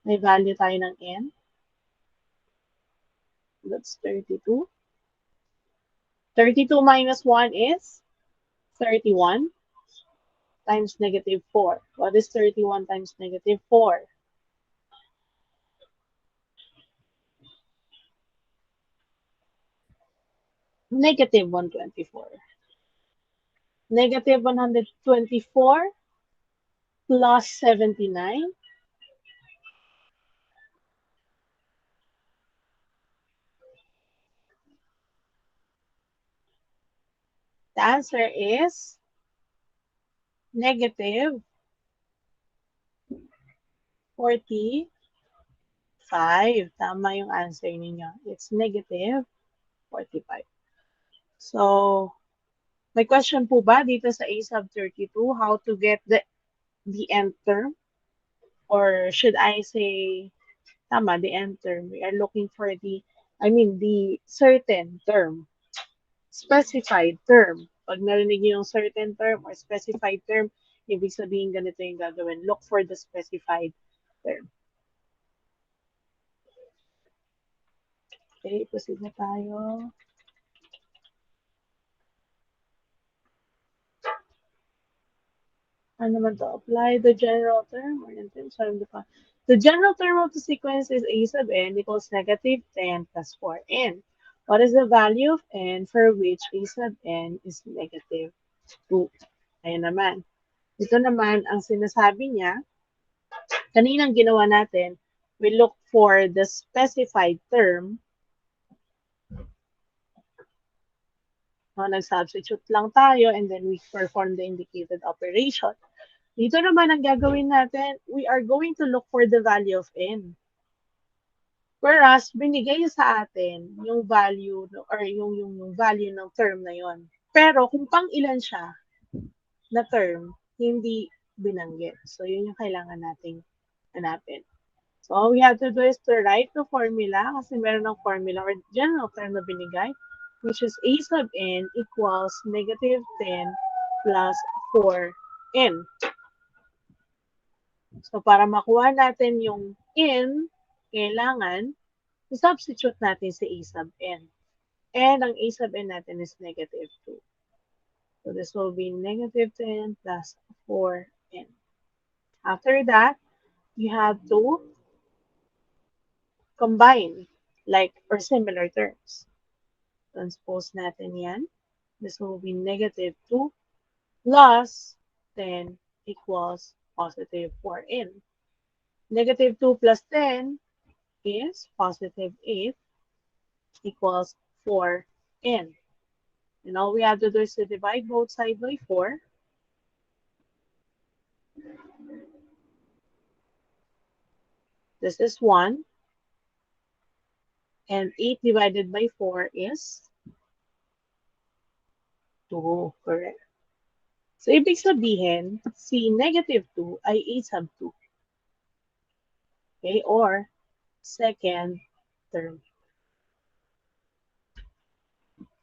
May value tayo ng n. That's 32. 32 minus 1 is 31 times negative 4. What is 31 times negative 4? Negative 124. Negative 124 plus 79. The answer is negative 45. Tama yung answer ninyo. It's negative 45. So, may question po ba dito sa A sub 32, how to get the nth term? Or should I say, tama, the nth term. We are looking for the certain term, specified term. Pag narinig niyo yung certain term or specified term, ibig sabihin ganito yung gagawin. Look for the specified term. Okay, proceed na tayo. Ano naman to? Apply the general term or the general term of the sequence is a sub n equals negative 10 plus 4n. What is the value of n for which a sub n is negative 2? Ayan naman. Ito naman, ang sinasabi niya, kaninang ginawa natin, we look for the specified term. Nag-substitute lang tayo and then we perform the indicated operation. Dito naman ang gagawin natin, we are going to look for the value of n. Whereas, binigay sa atin yung value or yung value ng term na yon. Pero kung pang ilan siya na term, hindi binanggit. So, yun yung kailangan nating hanapin. So, all we have to do is to write the formula kasi meron ng formula or general term na binigay, which is a sub n equals negative 10 plus 4n. So, para makuha natin yung n, kailangan i-substitute natin si a sub n. And ang a sub n natin is negative 2. So, this will be negative 10 plus 4n. After that, you have to combine like or similar terms. Transpose natin yan. This will be negative 2 plus 10 equals positive 4n. Negative 2 plus 10 is positive 8 equals 4n. And all we have to do is to divide both sides by 4. This is 1. And 8 divided by 4 is 2. Correct. So, ibig sabihin, si negative 2 ay a sub 2. Okay? Or second term.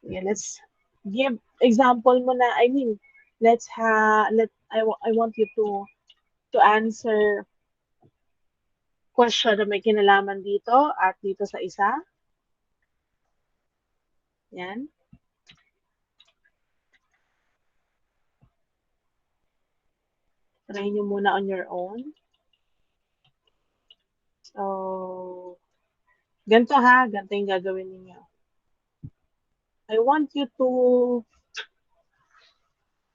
Okay, let's give example muna. I want you to answer question na may kinalaman dito at dito sa isa. Yan. Try nyo muna on your own. So, ganito ha. Ganito yung gagawin ninyo. I want you to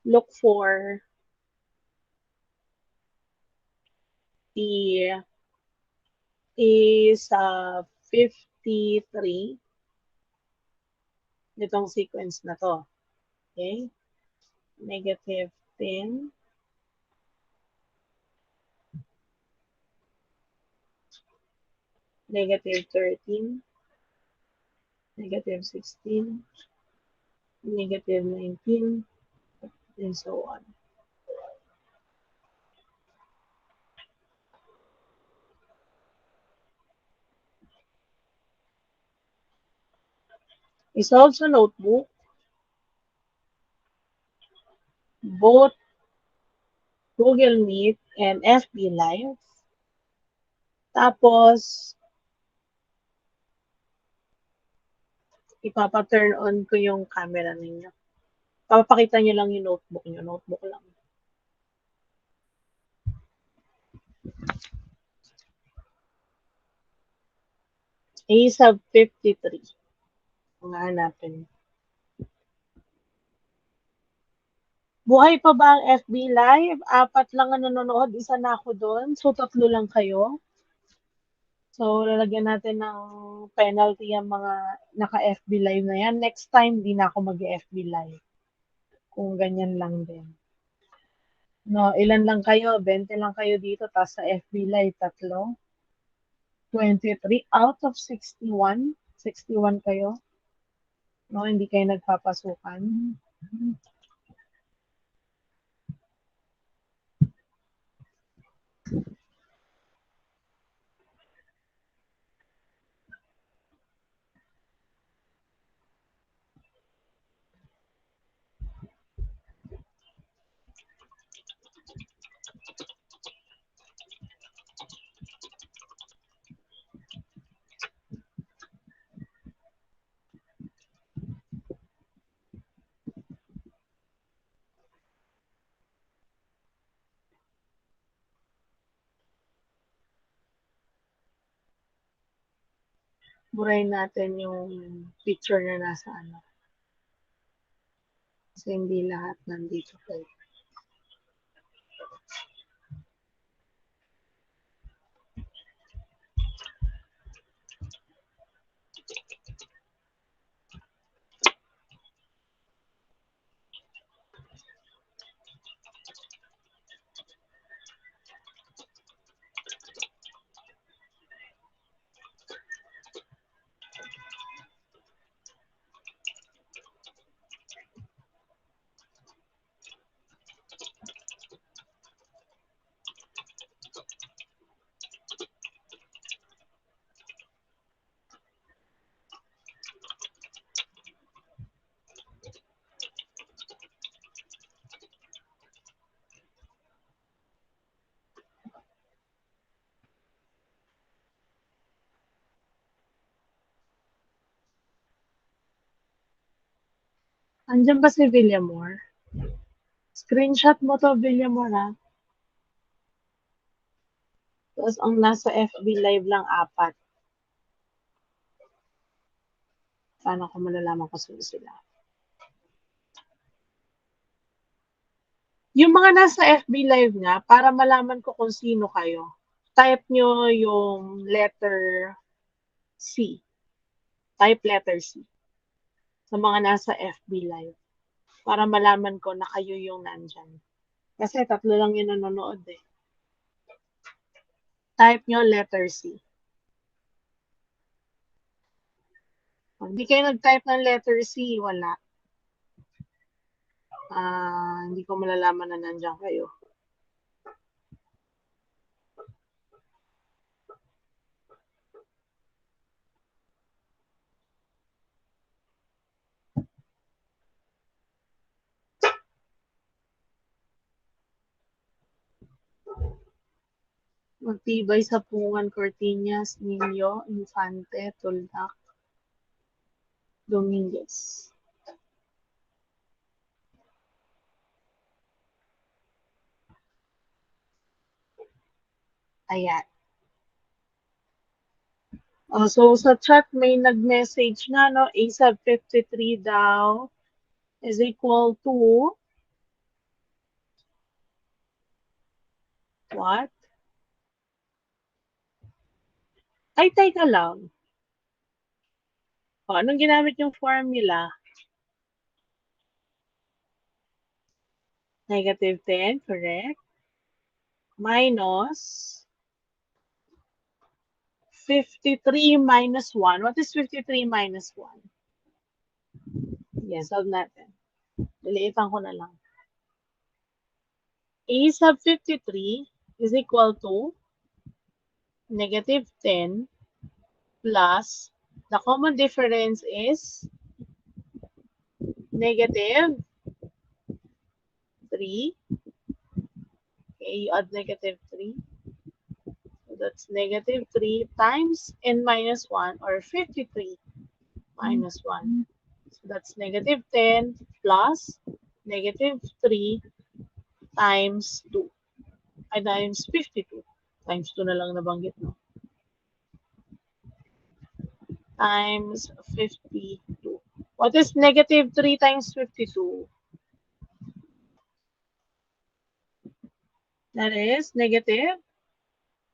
look for the is 53 nitong sequence na to. Okay? Negative 10. Negative 13. Negative 16. Negative 19. And so on. Isolve sa notebook both Google Meet and FB Live. Tapos, ipapa-turn on ko yung camera ninyo. Papakita nyo lang yung notebook nyo. Notebook lang. A sub 53. Kung hanapin. Buhay pa ba ang FB Live? 4 lang ang nanonood, isa na ako doon. So, 3 lang kayo. So, lalagyan natin ng penalty ang mga naka-FB Live na yan. Next time, di na ako mag-FB Live. Kung ganyan lang din. No, ilan lang kayo? 20 lang kayo dito, tapos sa FB Live, 3. 23 out of 61. 61 kayo. No, hindi kayo nagpapasukan. Burayin natin yung picture na nasa ano. Kasi hindi lahat nandito kayo. Andiyan ba si Villamor? Screenshot mo to, Villamor, ha? Tapos ang nasa FB Live lang 4. Paano ko malalaman kung sino sila? Yung mga nasa FB Live nga, para malaman ko kung sino kayo, type nyo yung letter C. Type letter C sa mga nasa FB Live para malaman ko na kayo yung nandyan. Kasi 3 lang yung nanonood eh. Type nyo letter C. Kung hindi kayo nag-type ng letter C, wala. Hindi ko malalaman na nandyan kayo. Magtibay sa pungan Cortinas, Nino, Infante, Tuldak, Dominguez. Ayan. Oh, so sa chat may nag-message na, no? A sub 53 daw is equal to what? Ay, teka lang. O, anong ginamit yung formula? -10, correct? Minus 53 minus 1. What is 53 minus 1? Yes, solve natin. Liliitan ko na lang. A sub 53 is equal to -10 plus, the common difference is -3. Okay, you add -3. So that's -3 times n minus 1, or 53 minus 1. So that's -10 plus -3 times 2. Ay, times 52. Times 2 na lang nabanggit, no? Times 52. What is -3 times 52? That is negative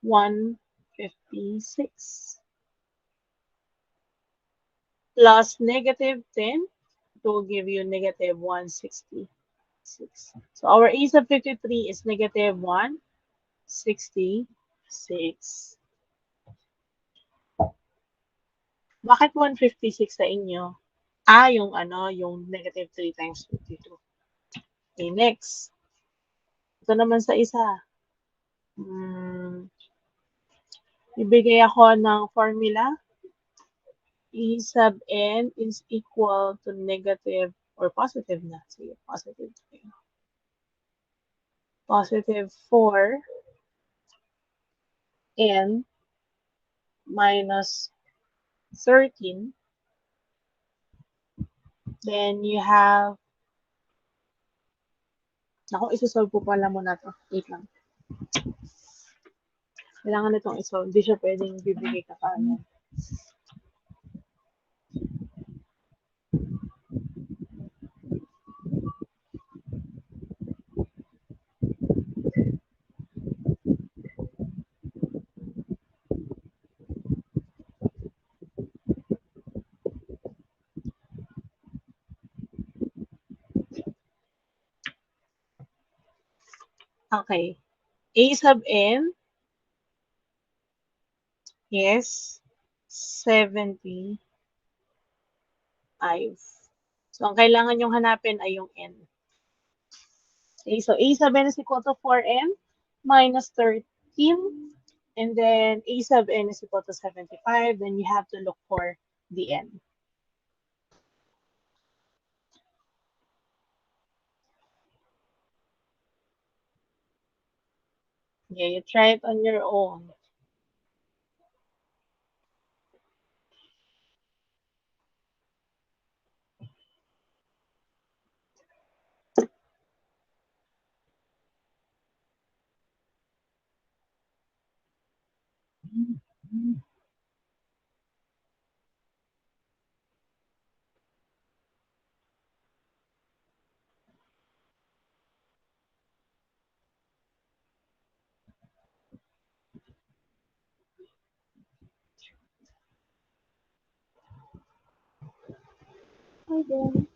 156 plus negative 10. It will give you negative 166. So our a sub 53 is negative 166. Bakit 156 sa inyo? Yung yung negative 3 times 52. Okay, next. Ito naman sa isa. Ibigay ako ng formula. E sub n is equal to negative or positive na. Sige, positive. Positive 4n minus 13. Then you have, isosolve ko pala muna to. Wait lang. Kailangan itong isolve. Hindi siya pwedeng bibigay ka pa. Okay. A sub n is 75. So, ang kailangan nyong hanapin ay yung n. Okay, so a sub n is equal to 4n minus 13. And then a sub n is equal to 75. Then you have to look for the n. Yeah, you try it on your own. Okay.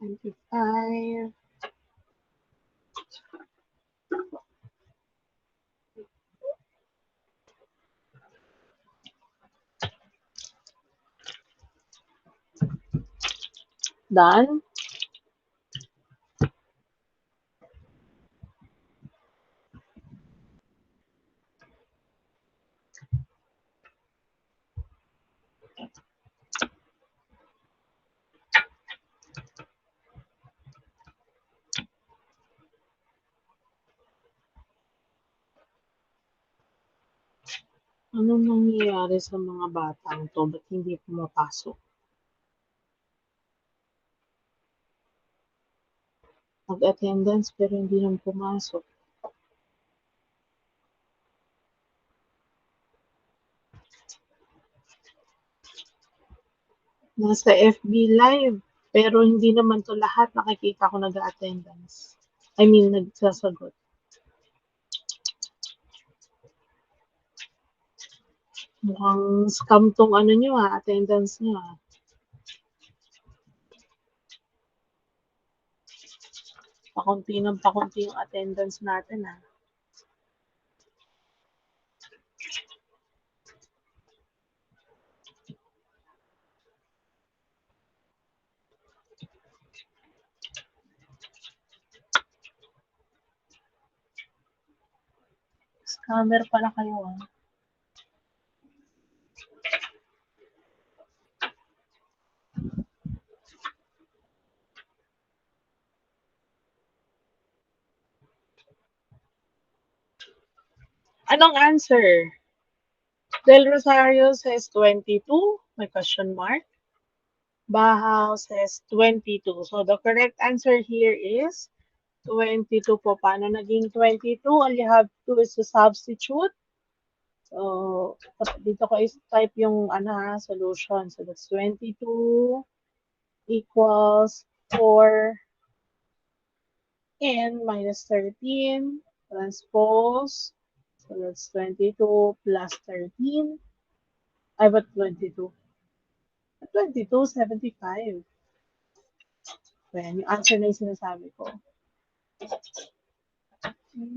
25. Done. Anong nangyayari sa mga batang to? Ba't hindi pumapasok? Mag-attendance pero hindi naman pumasok. Nasa FB Live, pero hindi naman to lahat nakikita ko nag-attendance. I mean, nagsasagot. Mukhang scam tong nyo attendance nyo Pakunti ng pakunti yung attendance natin Scammer pala kayo Anong answer? Del Rosario says 22, may question mark. Bahaw says 22. So the correct answer here is 22 po. Paano naging 22? All you have to do is to substitute. So, dito ko is type yung solution. So that's 22 equals 4n minus 13 transpose. So that's 22 plus 13. I but 22. 22, 75. Ayan, yung answer na yung sinasabi ko.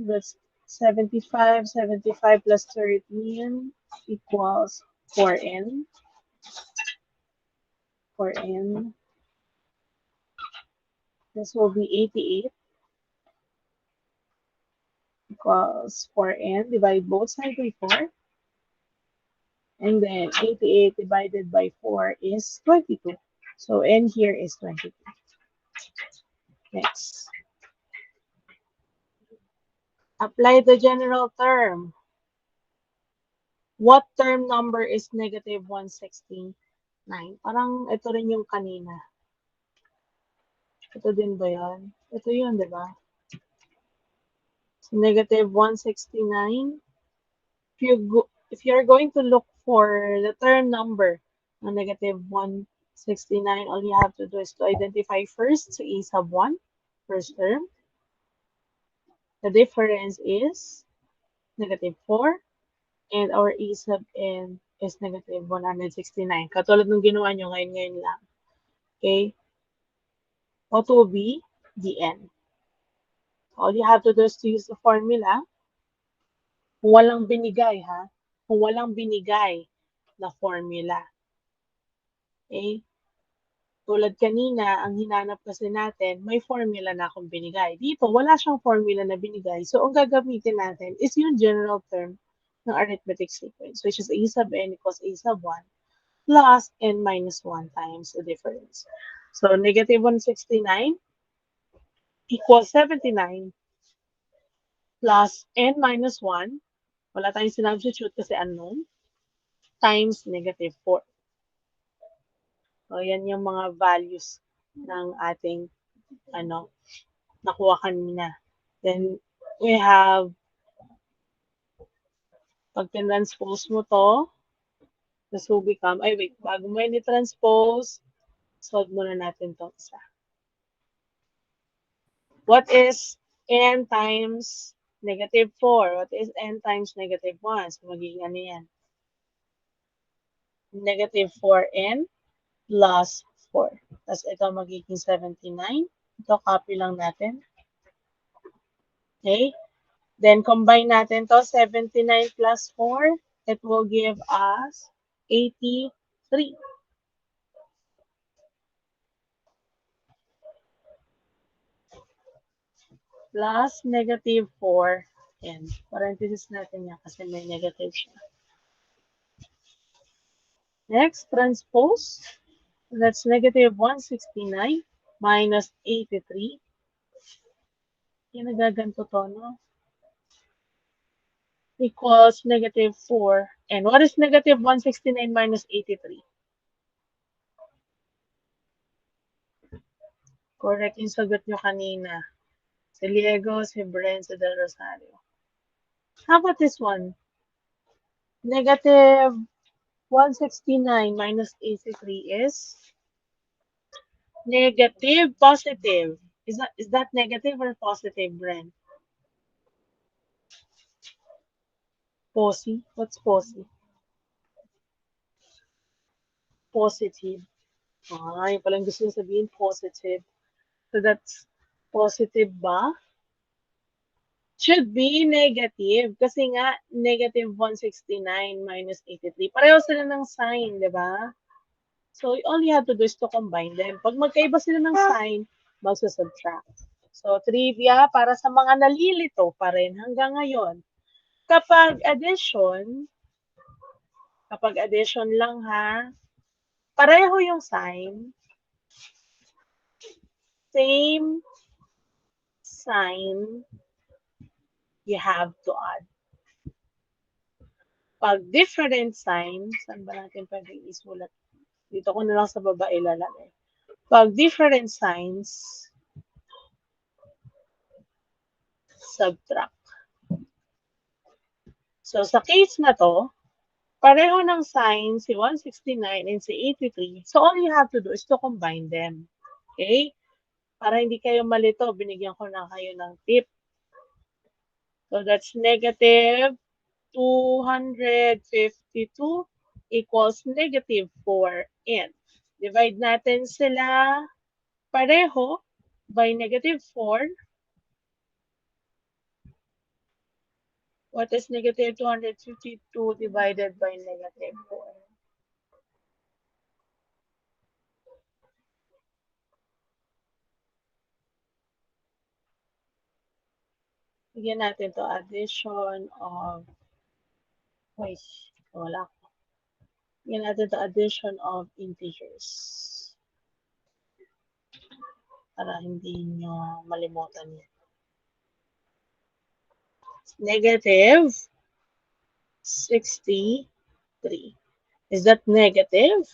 That's 75, 75 plus 13 equals 4n. 4n. This will be 88 equals 4n. Divide both sides by 4. And then 88 divided by 4 is 22. So n here is 22. Next. Apply the general term. What term number is negative 169? Parang ito rin yung kanina. Ito din ba yan? Ito yun, di ba? So negative 169. If you're going to look for the term number ng negative 169, all you have to do is to identify first so a sub 1, first term. The difference is negative 4, and our a sub n is negative 169. Katulad ng ginawa nyo ngayon lang. Okay? What will be the n? All you have to do is to use the formula. Kung walang binigay, ha? Kung walang binigay na formula. Okay? Tulad kanina, ang hinanap kasi natin, may formula na akong binigay. Dito, wala siyang formula na binigay. So, ang gagamitin natin is yung general term ng arithmetic sequence, which is a sub n equals a sub 1 plus n minus 1 times the difference. So, negative 169 equals 79 plus n minus 1, wala tayong sinubstitute kasi unknown, times negative 4. So, yan yung mga values ng ating nakuha kanina. Then, we have, pag transpose mo to, this will become, bago mo yun i-transpose, solve muna natin to isa. What is n times negative 4? What is n times negative 1? So, magiging ano yan? Negative 4n plus 4. Tapos ito magiging 79. Ito, copy lang natin. Okay? Then, combine natin to 79 plus 4. It will give us 83. Plus negative 4n. Parenthesis natin yan kasi may negative siya. Next, transpose. That's negative 169 minus 83. Yan, nagaganto to, no? Equals negative 4. And what is negative 169 minus 83? Correct yung sagot nyo kanina. Si Liego, si Bren, si Del Rosario. How about this one? Negative 169 minus 83 is negative, positive. Is that negative or positive, Bren? Posi? What's posi? Positive. Yung palang gusto nyo sabihin, positive. So that's positive ba? Should be negative. Kasi nga, negative 169 minus 83. Pareho sila ng sign, di ba? So, all you have to do is to combine them. Pag magkaiba sila ng sign, magsusubtract. So, trivia para sa mga nalilito pa rin hanggang ngayon. Kapag addition lang ha, pareho yung sign, same sign, you have to add. Pag different sign, saan ba natin pwedeng isulat Dito ko na lang sa baba ilalagay. Pag different signs, subtract. So, sa case na to, pareho ng sign si 169 and si 83. So, all you have to do is to combine them. Okay? Para hindi kayo malito, binigyan ko na kayo ng tip. So, that's negative 252 equals negative 4n. Divide natin sila pareho by negative 4. What is negative 252 divided by negative 4? Bigyan natin to addition of, wait, wala. Bigyan natin to addition of integers. Para hindi nyo malimutan yun. Negative 63. Is that negative?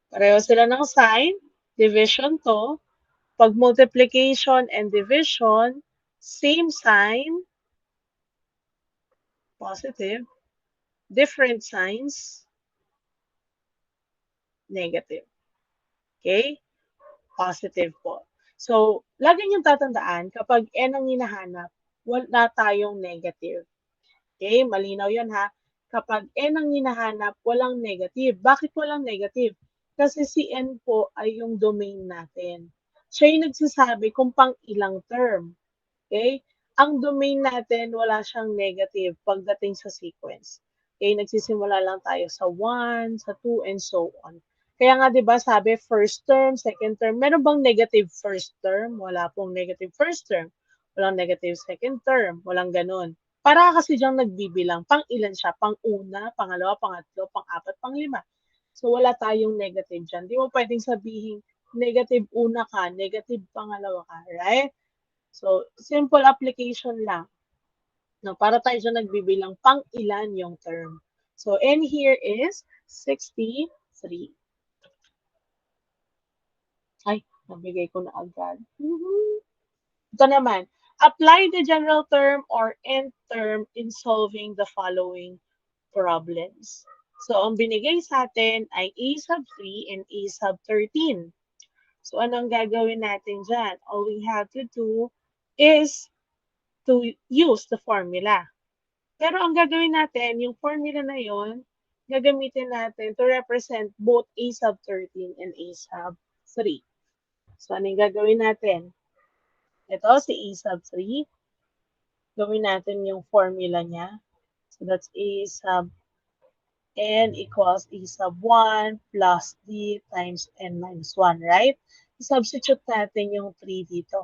Pareho sila ng sign. Division to. Pag multiplication and division, same sign, positive. Different signs, negative. Okay? Positive po. So, lagi niyong tatandaan, kapag n ang hinahanap, wala tayong negative. Okay? Malinaw yan ha. Kapag n ang hinahanap, walang negative. Bakit walang negative? Kasi si n po ay yung domain natin. Siya yung nagsasabi kung pang ilang term. Okay? Ang domain natin, wala siyang negative pagdating sa sequence. Okay? Nagsisimula lang tayo sa 1, sa 2, and so on. Kaya nga, di ba, sabi first term, second term, meron bang negative first term? Wala pong negative first term. Walang negative second term. Walang ganun. Para kasi diyang nagbibilang, pang ilan siya? Pang una, pangalawa, pangatlo, pang-apat, pang-lima. So, wala tayong negative dyan. Di mo pwedeng sabihin, negative una ka, negative pangalawa ka, right? So, simple application lang. No, para tayo dyan nagbibilang pang ilan yung term. So, n here is 63. Ay, nabigay ko na agad. Ito naman. Apply the general term or nth term in solving the following problems. So, ang binigay sa atin ay a sub 3 and a sub 13. So, anong gagawin natin dyan? All we have to do is to use the formula. Pero ang gagawin natin, yung formula na yon, gagamitin natin to represent both a sub 13 and a sub 3. So, anong gagawin natin? Ito, si a sub 3. Gawin natin yung formula niya. So, that's a sub n equals a sub 1 plus d times n minus 1, right? Substitute natin yung 3 dito.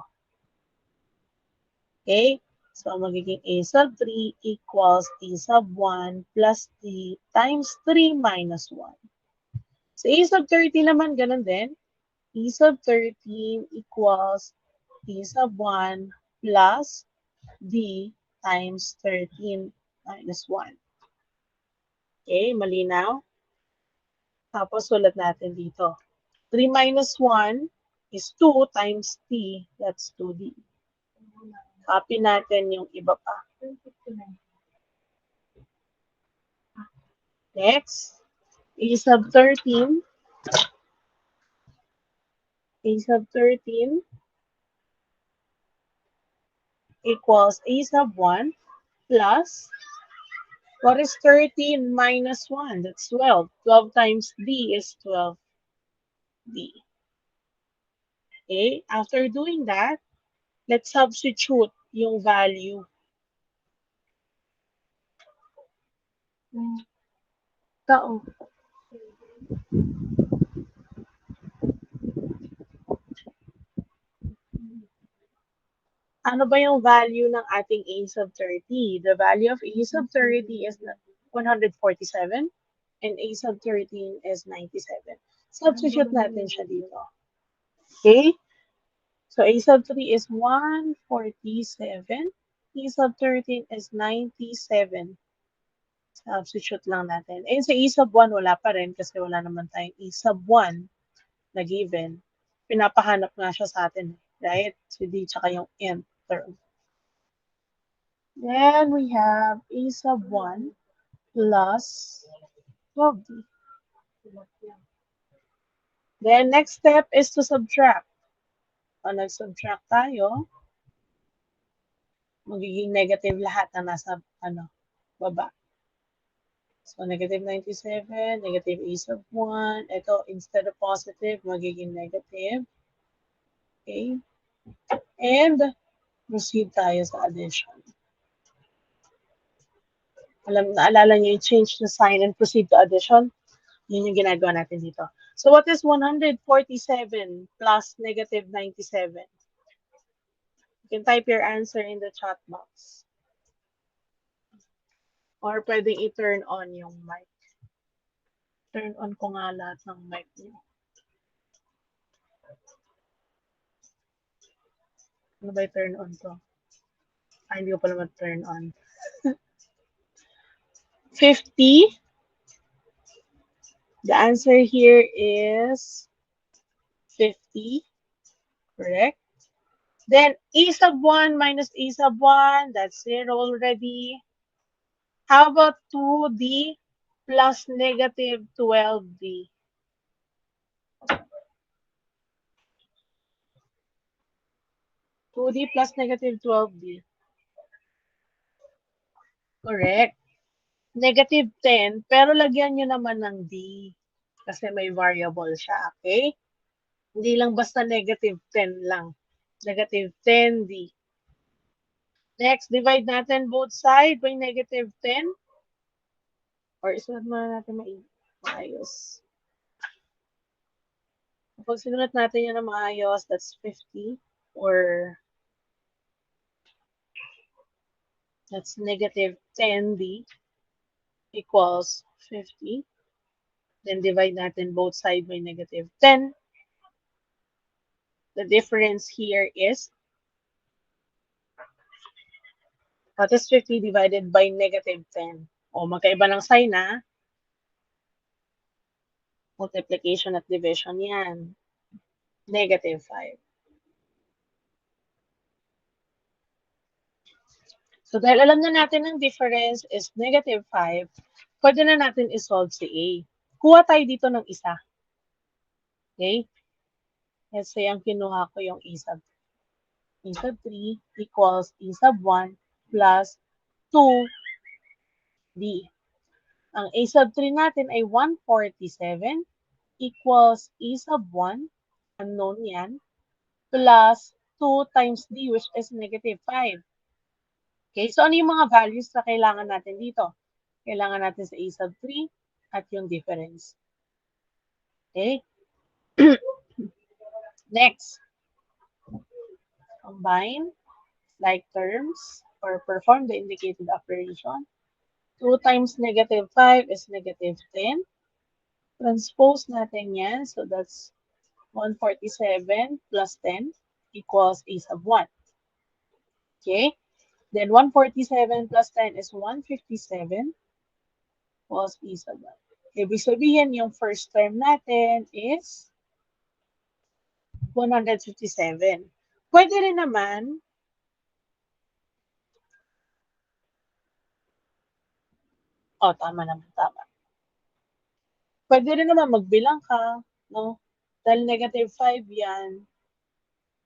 Okay? So, magiging a sub 3 equals a sub 1 plus d times 3 minus 1. So, a sub 13 naman, ganun din. A sub 13 equals a sub 1 plus d times 13 minus 1. Okay, malinaw? Tapos, sulat natin dito. 3 minus 1 is 2 times t. That's 2d. Copy natin yung iba pa. Next, a sub 13. A sub 13 equals a sub 1 plus, what is 13 minus 1? That's 12. 12 times d is 12d. Okay, after doing that, let's substitute yung value. Tao. Ano ba yung value ng ating a sub 30? The value of a sub 30 is 147 and a sub 13 is 97. Substitute natin siya dito. Okay? So a sub 3 is 147. A sub 13 is 97. Substitute lang natin. And sa e sub 1, wala pa rin kasi wala naman tayong e sub 1 na given. Pinapahanap nga siya sa atin, right? So, D tsaka yung nth term. Then we have e sub 1 plus 12D. Then next step is to subtract. Pag nag-subtract tayo, magiging negative lahat na nasa baba. So, negative 97, negative e sub 1. Ito, instead of positive, magiging negative. Okay? And, proceed tayo sa addition. Naalala niyo yung change the sign and proceed to addition? Yun yung ginagawa natin dito. So, what is 147 plus negative 97? You can type your answer in the chat box. Or pwedeng i-turn on yung mic. Turn on ko nga lahat ng mic niyo. Ano ba i-turn on to? Hindi ko pala mag-turn on. 50. The answer here is 50. Correct? Then, e sub 1 minus e sub 1, that's 0 already. How about 2d plus negative 12d? 2d plus negative 12d. Correct. Negative 10, pero lagyan nyo naman ng d. Kasi may variable siya, okay? Hindi lang basta negative 10 lang. Negative 10d. Next, divide natin both sides by negative 10. Or isulat muna natin maayos. Kapag sinulat natin yan na maayos, that's 50. Or that's negative 10d equals 50. Then divide natin both sides by negative 10. The difference here is, what is 50 divided by negative 10? O, magkaiba ng sign na. Multiplication at division yan. Negative 5. So, dahil alam na natin ang difference is negative 5, pwede na natin isolve si A. Kuha tayo dito ng isa. Okay? Let's say, ang kinuha ko yung E sub 3 equals E sub 1 plus 2D. Ang A sub 3 natin ay 147 equals E sub 1, unknown yan, plus 2 times D, which is negative 5. Okay, so ano yung mga values na kailangan natin dito? Kailangan natin sa A sub 3 at yung difference. Okay? Next, combine like terms or perform the indicated operation. 2 times negative 5 is negative 10. Transpose natin yan. So that's 147 plus 10 equals A sub 1. Okay? Then 147 plus 10 is 157 equals E sub 1. Ibig sabihin, yung first term natin is 157. Pwede rin naman, tama naman, tama. Pwede rin naman magbilang ka, no? Dahil negative 5 yan,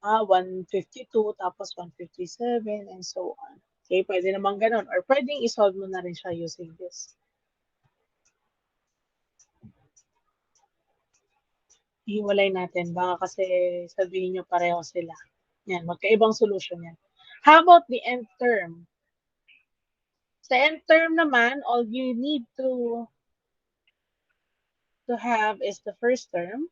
152, tapos 157, and so on. Okay, pwede naman ganun. Or pwedeng isolve mo na rin siya using this. Hiwalay natin. Baka kasi sabihin nyo pareho sila. Yan, magkaibang solution yan. How about the nth term? Sa nth term naman, all you need to have is the first term.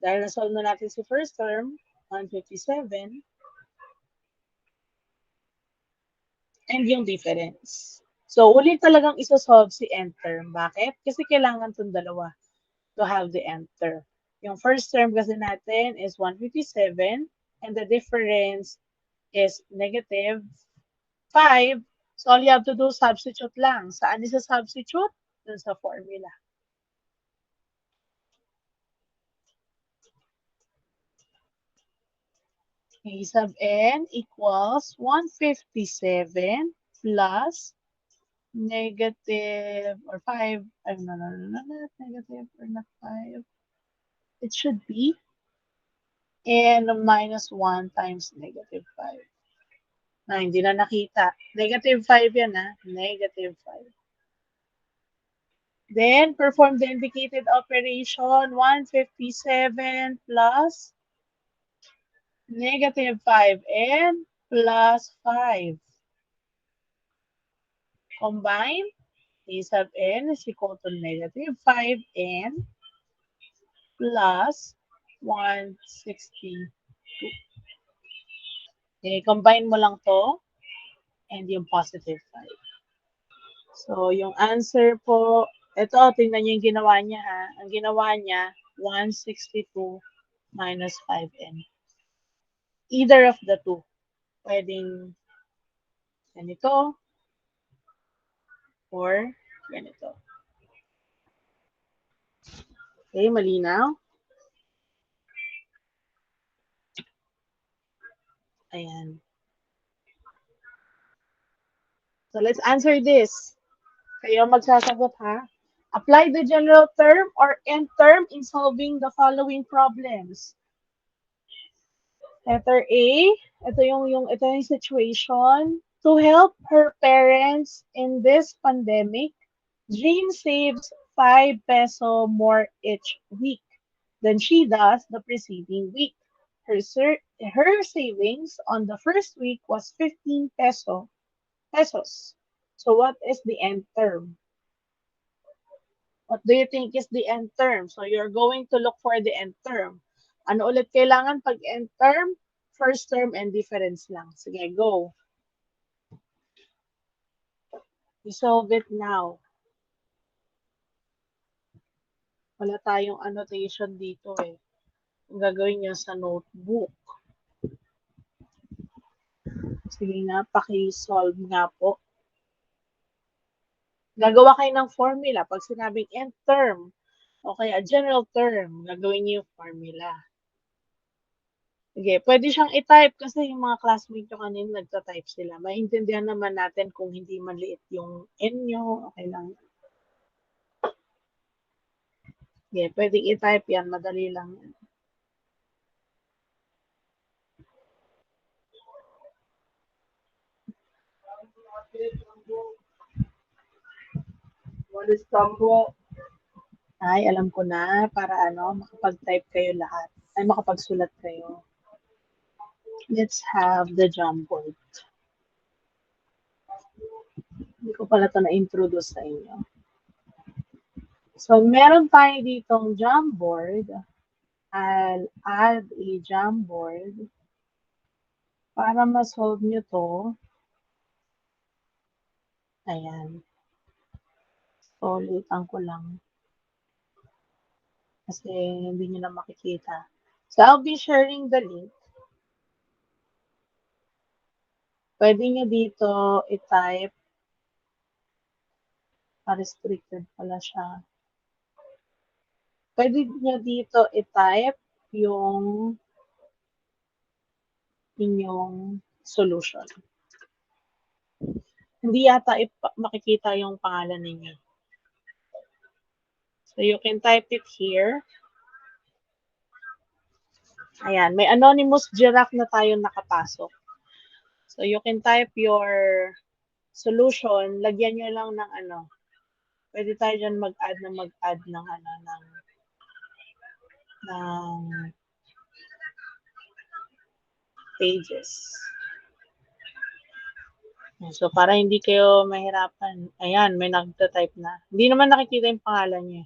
Dahil na-solve na natin si first term, 157. And yung difference. So, ulit talagang isa-solve si nth term. Bakit? Kasi kailangan itong dalawa to have the nth term. Yung first term kasi natin is 157 and the difference is negative 5. So all you have to do, substitute lang. Saan isa-substitute? Dun sa formula. A sub n equals 157 plus negative or 5. No, not negative or not 5. It should be n minus 1 times negative 5. Na hindi na nakita. Negative 5 yan ha. Negative 5. Then, perform the indicated operation. 157 plus negative 5n plus 5. Combine. A sub n is equal to negative 5n plus 162. Okay, combine mo lang to and yung positive 5. So, yung answer po, ito, tingnan niyo yung ginawa niya ha. Ang ginawa niya, 162 minus 5n. Either of the two. Pwedeng ganito or ganito. Okay, malinaw? Ayan. So, let's answer this. Kayo magsasagot ha. Apply the general term or nth term in solving the following problems. Letter A, ito yung situation. To help her parents in this pandemic, Jean saves 5 peso more each week than she does the preceding week. Her savings on the first week was 15 pesos. So what is the nth term? What do you think is the nth term? So you're going to look for the nth term. Ano ulit kailangan pag nth term? First term and difference lang. Sige, go. You solve it now. Wala tayong annotation dito eh. Ang gagawin niyo sa notebook. Sige nga, paki-solve nga po. Gagawa kayo ng formula. Pag sinabing nth term, o kaya general term, gagawin niyo yung formula. Sige, pwede siyang i-type kasi yung mga classmate nyo kanina nagta-type sila. Maintindihan naman natin kung hindi maliit yung n nyo, okay lang. Sige, pwede i-type yan, madali lang yan. Ay, alam ko na, para makapag-type kayo lahat. Ay, makapagsulat kayo. Let's have the Jamboard. Hindi ko pala ito na-introduce sa inyo. So, meron tayo ditong Jamboard. I'll add a Jamboard. Para ma-solve nyo to. Ayan. So, ulitan ko lang. Kasi hindi nyo na makikita. So, I'll be sharing the link. Pwede nyo dito i-type. Restricted pala siya. Pwede nyo dito i-type yung inyong solution. Hindi yata makikita yung pangalan ninyo. So, you can type it here. Ayan, may anonymous giraffe na tayo nakapasok. So, you can type your solution. Lagyan nyo lang ng pwede tayo dyan mag-add ng pages. So, para hindi kayo mahirapan. Ayan, may nagta-type na. Hindi naman nakikita yung pangalan niya.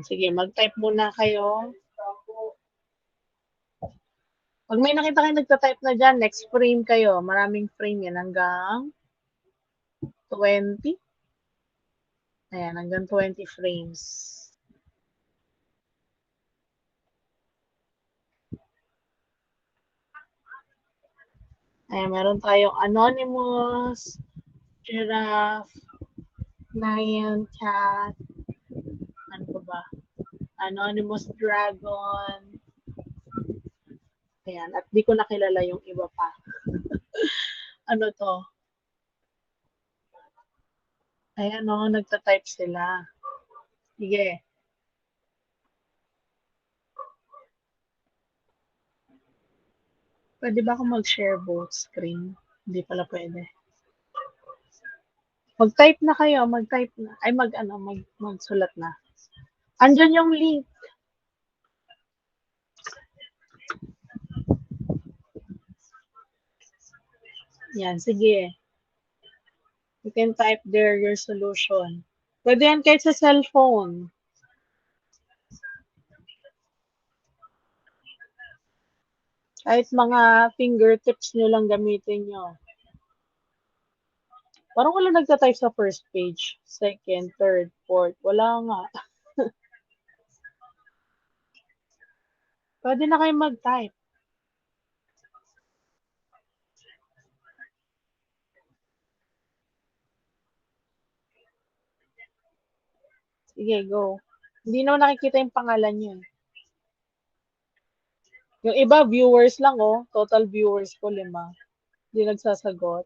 Sige, mag-type muna kayo. Pag may nakita kayo nagta-type na dyan, next frame kayo. Maraming frame yan hanggang 20. Ayan, hanggang 20 frames. Ayan, meron tayong anonymous, giraffe, lion, cat, ano pa ba? Anonymous dragon. Ayan, at di ko nakilala yung iba pa. Ano to? Ayan o, nagta-type sila. Sige. Pwede ba ako mag-share both screen? Hindi pala pwede. Mag-type na kayo, mag-type na. Ay, magsulat na. Andyan yung link. Yan, sige. You can type there your solution. Pwede yan kahit sa cellphone. Kahit mga fingertips nyo lang gamitin nyo. Parang wala nagta-type sa first page. Second, third, fourth. Wala nga. Pwede na kayo mag-type. Sige, go. Hindi naman nakikita yung pangalan nyo. Yung iba, viewers lang, oh. Total viewers ko, 5. Hindi nagsasagot.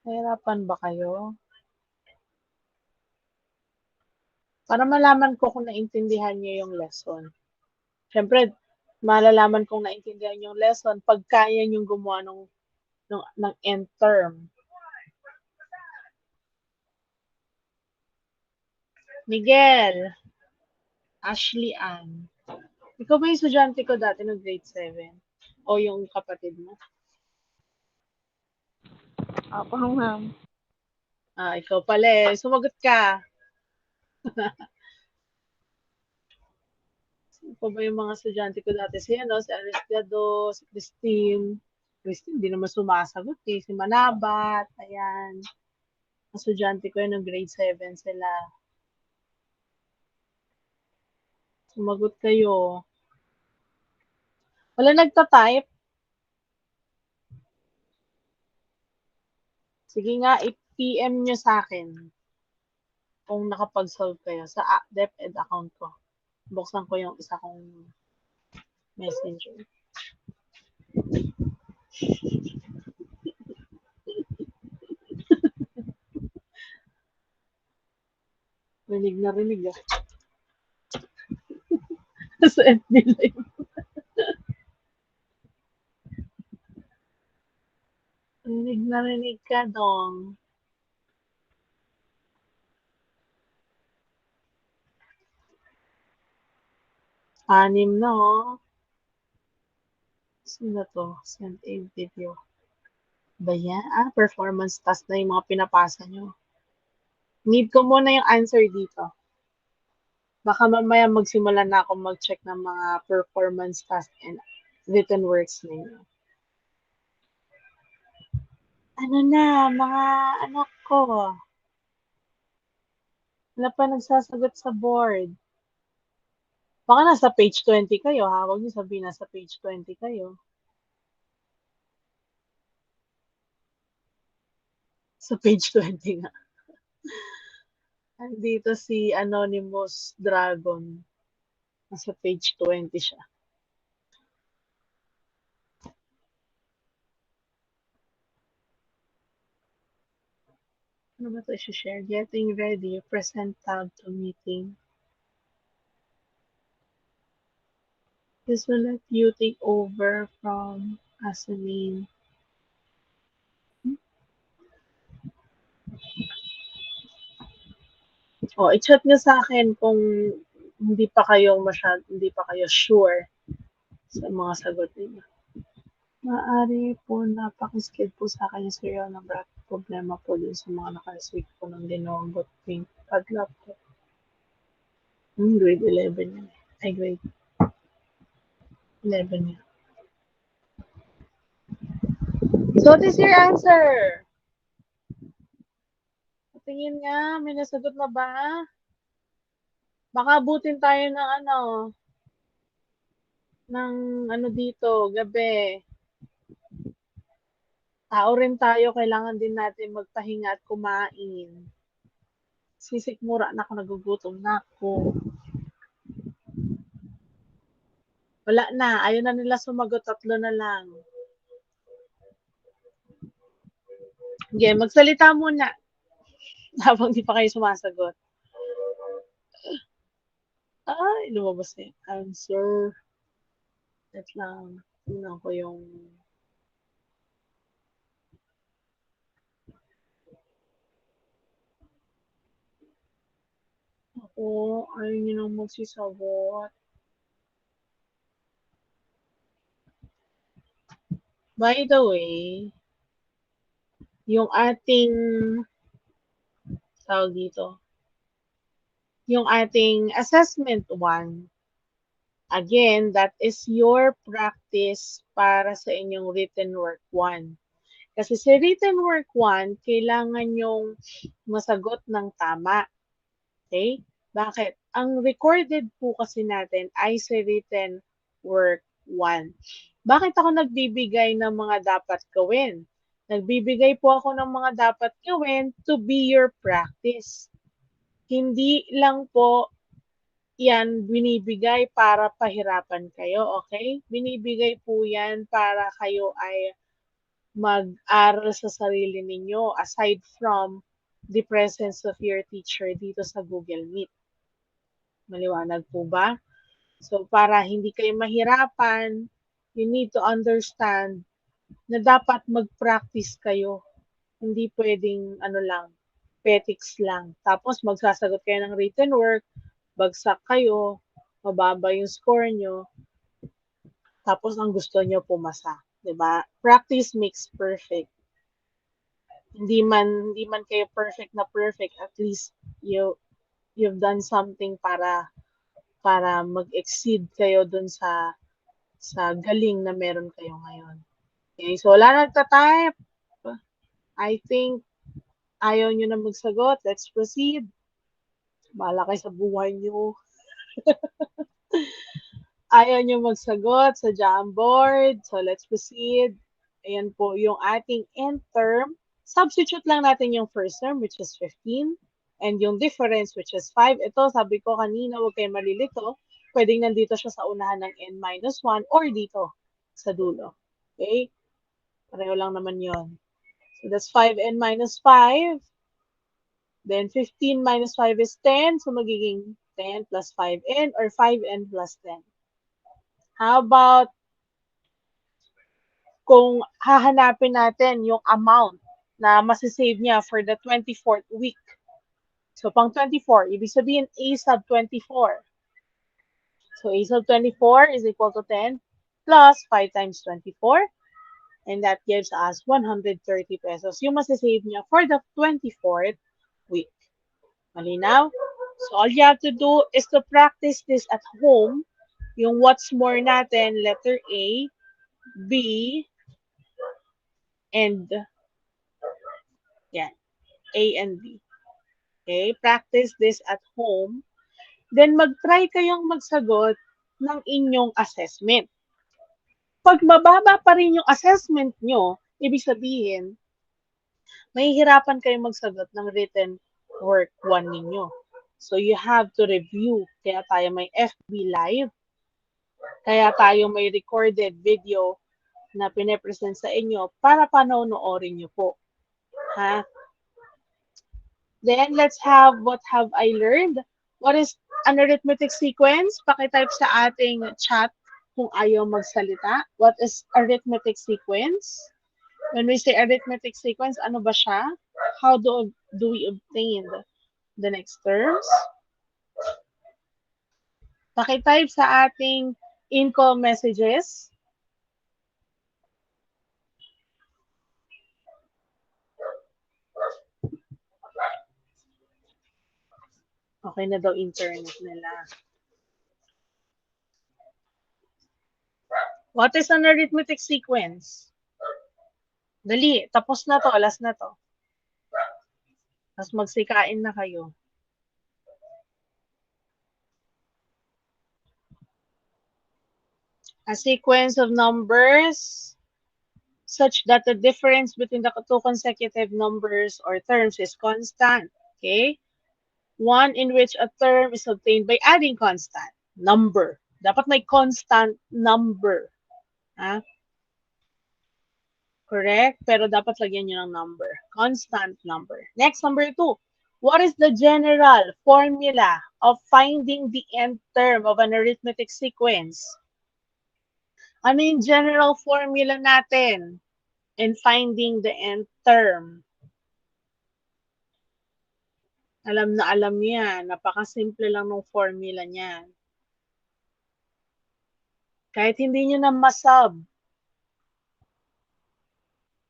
Nahirapan ba kayo? Para malaman ko kung naintindihan niyo yung lesson. Siyempre, malalaman kong naintindihan yung lesson pag kaya niyong gumawa ng nth term. Miguel, Ashley Ann. Ikaw ba yung estudyante ko dati ng grade 7? O yung kapatid mo? Opo, ma'am. Ikaw pala eh. Sumagot ka. Ikaw ba yung mga estudyante ko dati? Si Aristiado, si Christine. Christine, hindi naman sumasagot eh. Si Manabat, ayan. Estudyante ko yun ng grade 7 sila. Sumagot kayo. Wala nagta-type? Sige nga, i-PM nyo sa akin kung nakapag-solve kayo sa DepEd account ko. Buksan ko yung isa kong messenger. Rinig na rinig ah. Sa FB Live. Rinig na rinig ka dong. Anim na oh. Sino to? Send a video. Ba yan? Performance task na yung mga pinapasa nyo. Need ko muna yung answer dito. Baka mamaya magsimula na ako mag-check ng mga performance task and written works ninyo. Ano na, mga anak ko. Wala pa nagsasagot sa board. Baka nasa page 20 kayo ha. Huwag niyo sabihin nasa page 20 kayo. Sa page 20 nga. Andito si Anonymous Dragon. Nasa page 20 siya. Ano ba ito i-share? Getting ready. Present tab to meeting. This will let you take over from as a main. I-chat niyo sa akin kung hindi pa kayo sure sa mga sagot niyo. Maaari po napaki-skid po sa akin yung serial number at problema po dun sa mga naka-receive po ng Lenovo Pink pad laptop. Grade 11 yan. Ay, grade 11 yan. So, what is your answer? Tingin nga, may nasagot na ba? Baka abutin tayo ng ng ano dito, gabi. Tao rin tayo, kailangan din natin magpahinga at kumain. Sisikmura na ako, nagugutom na ako. Wala na, ayaw na nila sumagot, 3 na lang. Sige, magsalita muna habang di pa kayo sumasagot. Ay, lumabas na yung answer. Wait lang, tingnan ko yung... Ako, ayaw nyo nang magsisagot. By the way, yung ating tawag dito, yung ating assessment 1, again, that is your practice para sa inyong written work 1. Kasi sa written work 1, kailangan yung masagot ng tama. Okay? Bakit? Ang recorded po kasi natin ay sa written work 1. Bakit ako nagbibigay ng mga dapat gawin? Nagbibigay po ako ng mga dapat gawin to be your practice. Hindi lang po yan binibigay para pahirapan kayo, okay? Binibigay po yan para kayo ay mag-aral sa sarili ninyo aside from the presence of your teacher dito sa Google Meet. Maliwanag po ba? So, para hindi kayo mahirapan, you need to understand na dapat mag-practice kayo. Hindi pwedeng ano lang, petics lang. Tapos magsasagot kayo ng written work, bagsak kayo, mababa yung score nyo, tapos ang gusto nyo pumasa. 'Di ba? Practice makes perfect. Hindi man kayo perfect na perfect, at least you've done something para mag-exceed kayo dun sa galing na meron kayo ngayon. Okay, so wala nagta-type. I think ayaw nyo na magsagot. Let's proceed. Bahala kayo sa buhay nyo. Ayaw nyo magsagot sa Jamboard. So let's proceed. Ayan po yung ating nth term. Substitute lang natin yung first term, which is 15. And yung difference, which is 5. Ito, sabi ko kanina, huwag kayo malilito. Pwedeng nandito siya sa unahan ng n-1 or dito sa dulo. Okay? Pareho lang naman yon. So that's 5n minus 5. Then 15 minus 5 is 10. So magiging 10 plus 5n or 5n plus 10. How about kung hahanapin natin yung amount na masisave niya for the 24th week? So pang 24, ibig sabihin a sub 24. So a sub 24 is equal to 10 plus 5 times 24. And that gives us 130 pesos. Yung masisave niya for the 24th week. Malinaw? So all you have to do is to practice this at home. Yung what's more natin, letter A, B, and yeah, A and B. Okay? Practice this at home. Then mag-try kayong magsagot ng inyong assessment. Pag mababa pa rin yung assessment nyo, ibig sabihin, mahihirapan kayong magsagot ng written work 1 ninyo. So you have to review. Kaya tayo may FB Live. Kaya tayo may recorded video na pine-present sa inyo para panonoorin nyo po. Ha? Then let's have what have I learned. What is an arithmetic sequence? Pakitype sa ating chat kung ayaw magsalita. What is arithmetic sequence? When we say arithmetic sequence, ano ba siya? How do we obtain the next terms? Pakitype sa ating in-call messages. Okay na daw internet nila. What is an arithmetic sequence? Dali, tapos na to, last na to. Tapos magsikain na kayo. A sequence of numbers such that the difference between the two consecutive numbers or terms is constant. Okay? One in which a term is obtained by adding constant number. Dapat may constant number. Ah, correct? Pero dapat lagyan nyo ng number. Constant number. Next, number 2. What is the general formula of finding the nth term of an arithmetic sequence? Ano yung general formula natin in finding the nth term? Alam na alam niyo yan. Napakasimple lang ng formula niyan. Kahit hindi nyo na masub.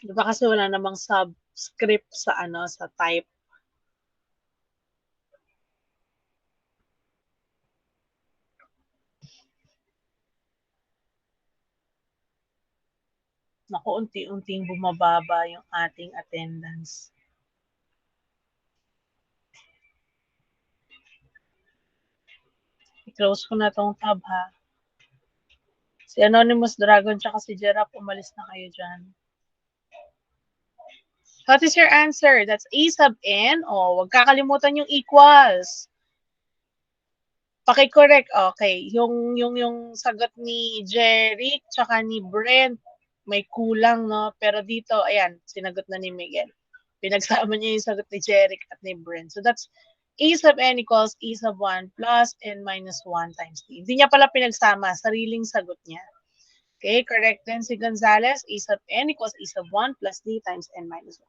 Diba kasi wala namang subscript sa sa type. Naku, unti-unting bumababa yung ating attendance. I-close ko na tong tab ha. Si Anonymous Dragon tsaka si Gerap, umalis na kayo dyan. What is your answer? That's A sub n. Oh, wag kakalimutan yung equals. Paki-correct. Okay. Yung sagot ni Jeric tsaka ni Brent, may kulang, no? Pero dito, ayan, sinagot na ni Miguel. Pinagsama niya yung sagot ni Jeric at ni Brent. So that's A sub n equals A sub 1 plus n minus 1 times d. Hindi niya pala pinagsama. Sariling sagot niya. Okay, correct then si Gonzalez. A sub n equals A sub 1 plus d times n minus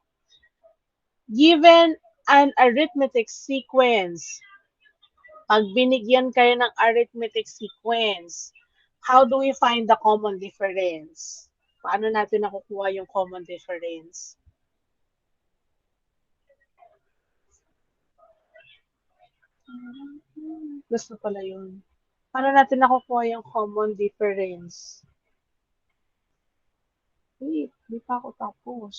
1. Given an arithmetic sequence, pag binigyan kayo ng arithmetic sequence, how do we find the common difference? Paano natin nakukuha yung common difference? Gusto pala yun. Paano natin nakukuha yung common difference? Wait, hindi pa ako tapos.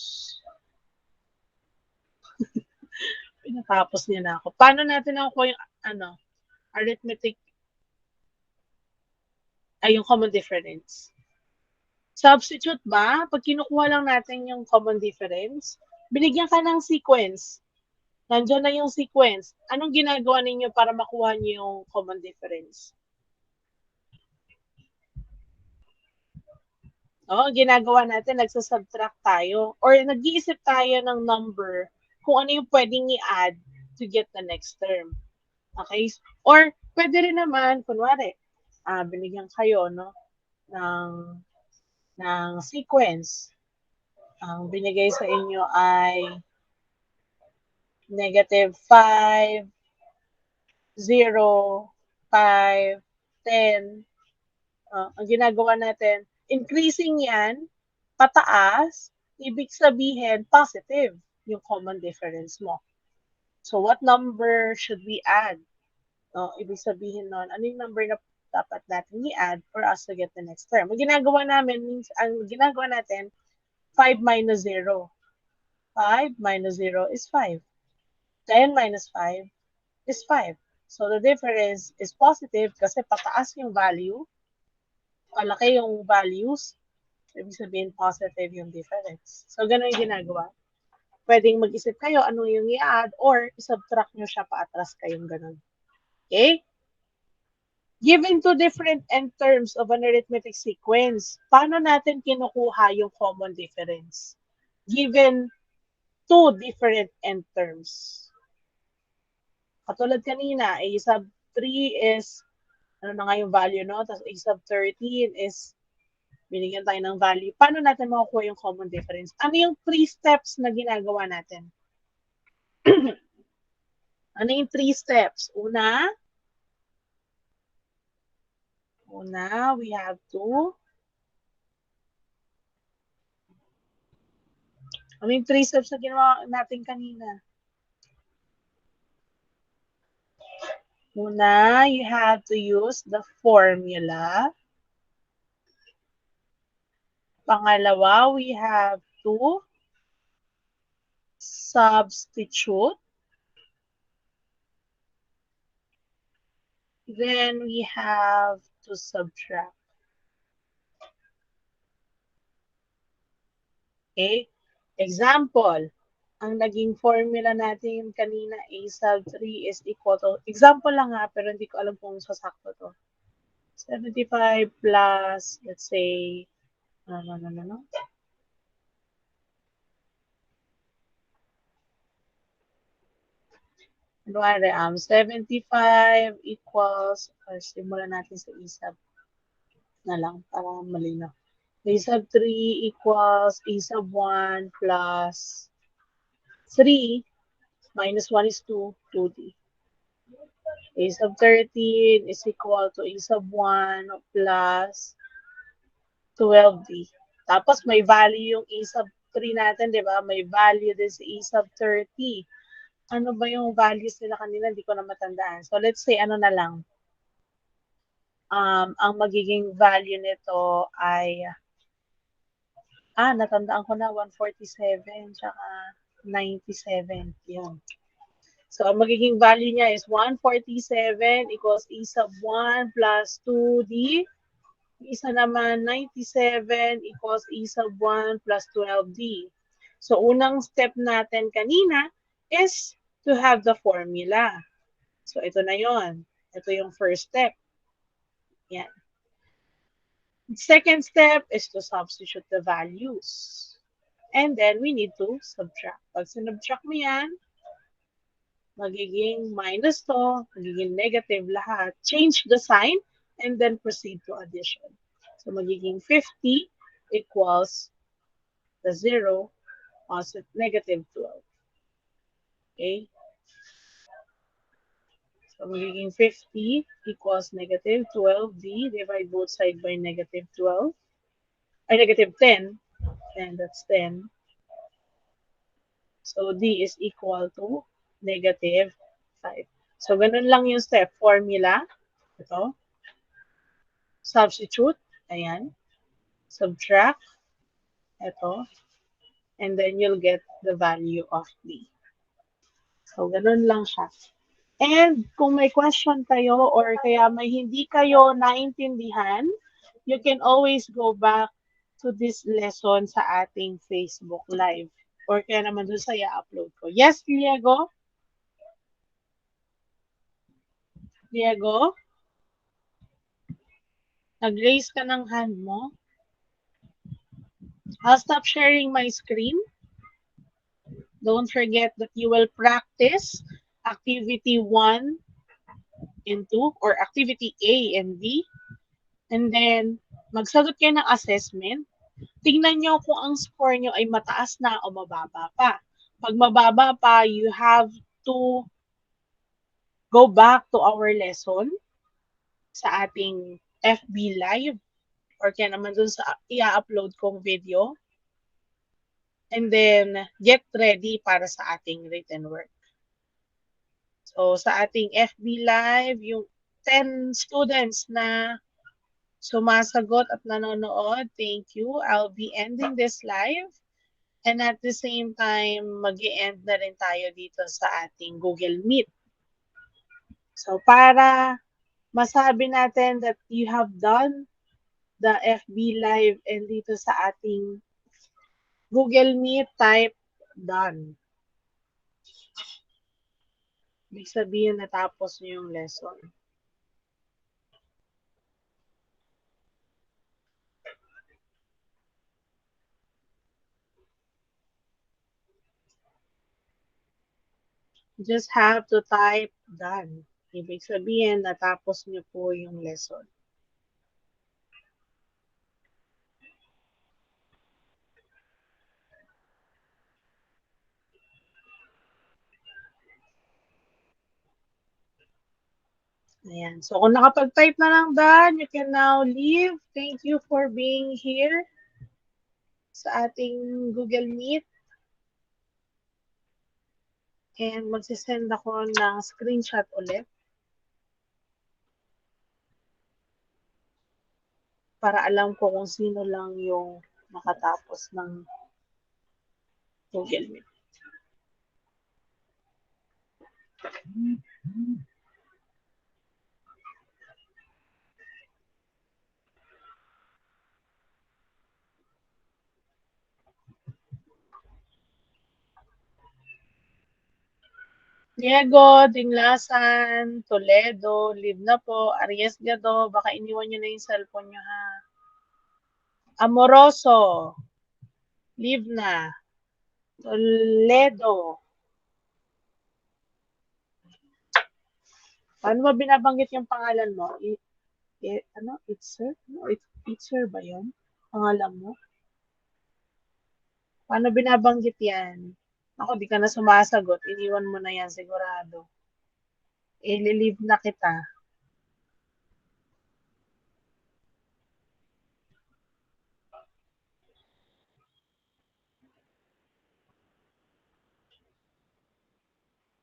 Pinatapos niya na ako. Paano natin nakukuha yung arithmetic, ay yung common difference? Substitute ba? Pag kinukuha lang natin yung common difference, binigyan ka ng sequence. Nandiyan na yung sequence. Anong ginagawa ninyo para makuha niyo yung common difference? Ginagawa natin, nagsasubtract tayo. Or nag-iisip tayo ng number kung ano yung pwedeng i-add to get the next term. Okay? Or pwede rin naman, kunwari, binigyan kayo ng sequence. Ang binigay sa inyo ay negative 5, 0, 5, 10. Ang ginagawa natin, increasing yan, pataas, ibig sabihin, positive yung common difference mo. So, what number should we add? Ibig sabihin nun, ano yung number na dapat natin i-add for us to get the next term? Ang ginagawa natin, 5 minus 0. 5 minus 0 is 5. 10 minus 5 is 5. So, the difference is positive kasi pataas yung value, palaki yung values, ibig sabihin positive yung difference. So, ganun yung ginagawa. Pwedeng mag-isip kayo ano yung i-add or i-subtract nyo siya paatras kayong ganun. Okay? Given two different nth terms of an arithmetic sequence, paano natin kinukuha yung common difference? Given two different nth terms. Katulad kanina, A sub 3 is, ano na nga yung value, no? Tapos A sub 13 is, binigyan tayo ng value. Paano natin makukuha yung common difference? Ano yung 3 steps na ginagawa natin? Ano yung 3 steps? Una, we have to, ano yung 3 steps na ginawa natin kanina? Una, you have to use the formula. Pangalawa, we have to substitute. Then we have to subtract. Okay? Example, ang naging formula natin kanina, a sub 3 is equal to, example lang ha, pero hindi ko alam kung sasakto to. 75 plus, let's say, no. Kunwari, 75 equals, simulan natin sa a sub na lang para malinaw. A sub 3 equals a sub 1 plus 3 minus 1 is 2, 2d. A sub 13 is equal to a sub 1 plus 12d. Tapos may value yung a sub 3 natin, di ba? May value din sa a sub 30. Ano ba yung values nila kanina? Hindi ko na matandaan. So let's say ano na lang. Ang magiging value nito ay natandaan ko na 147 tsaka 97. Yun. So, ang magiging value niya is 147 equals e sub 1 plus 2d. Isa naman, 97 equals e sub 1 plus 12d. So, unang step natin kanina is to have the formula. So, ito na yon. Ito yung first step. Yan. Second step is to substitute the values. And then we need to subtract. Pag sinubtract mo yan, magiging minus to, magiging negative lahat. Change the sign and then proceed to addition. So magiging 50 equals the 0 plus negative 12. Okay? So magiging 50 equals negative 12d. Divide both sides by negative 12. Ay, negative 10. And that's 10. So d is equal to negative 5. So ganun lang yung step. Formula. Ito. Substitute. Ayan. Subtract. Ito. And then you'll get the value of d. So ganun lang siya. And kung may question kayo or kaya may hindi kayo naintindihan, you can always go back to this lesson sa ating Facebook Live. Or kaya naman doon sa i-upload ko. Yes, Diego? Diego? Nag-raise ka ng hand mo? I'll stop sharing my screen. Don't forget that you will practice activity 1 and 2 or activity A and B. And then, magsagot kayo ng assessment. Tingnan nyo kung ang score nyo ay mataas na o mababa pa. Pag mababa pa, you have to go back to our lesson sa ating FB Live or kaya naman dun sa i-upload kong video. And then, get ready para sa ating written work. So, sa ating FB Live, yung 10 students na sumasagot at nanonood, thank you. I'll be ending this live. And at the same time, mag-i-end na rin tayo dito sa ating Google Meet. So, para masabi natin that you have done the FB Live and dito sa ating Google Meet, type done. Ibig sabihin natapos niyo yung lesson. You just have to type done. Ibig sabihin natapos niyo po yung lesson. Ayan. So, kung nakapag-type na lang done, you can now leave. Thank you for being here sa ating Google Meet. And magsisend ako ng screenshot ulit para alam ko kung sino lang yung nakatapos ng Google Meet. Diego, Dinglasan, Toledo, leave na po. Arriesgado, baka iniwan nyo na yung cellphone nyo ha. Amoroso, leave na. Toledo. Paano ba binabanggit yung pangalan mo? Ano? Itzer? No, Itzer ba yun? Pangalan mo? Paano binabanggit yan? Ako, di ka na sumasagot. Iniwan mo na yan, sigurado. I-leave na kita.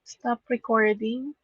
Stop recording.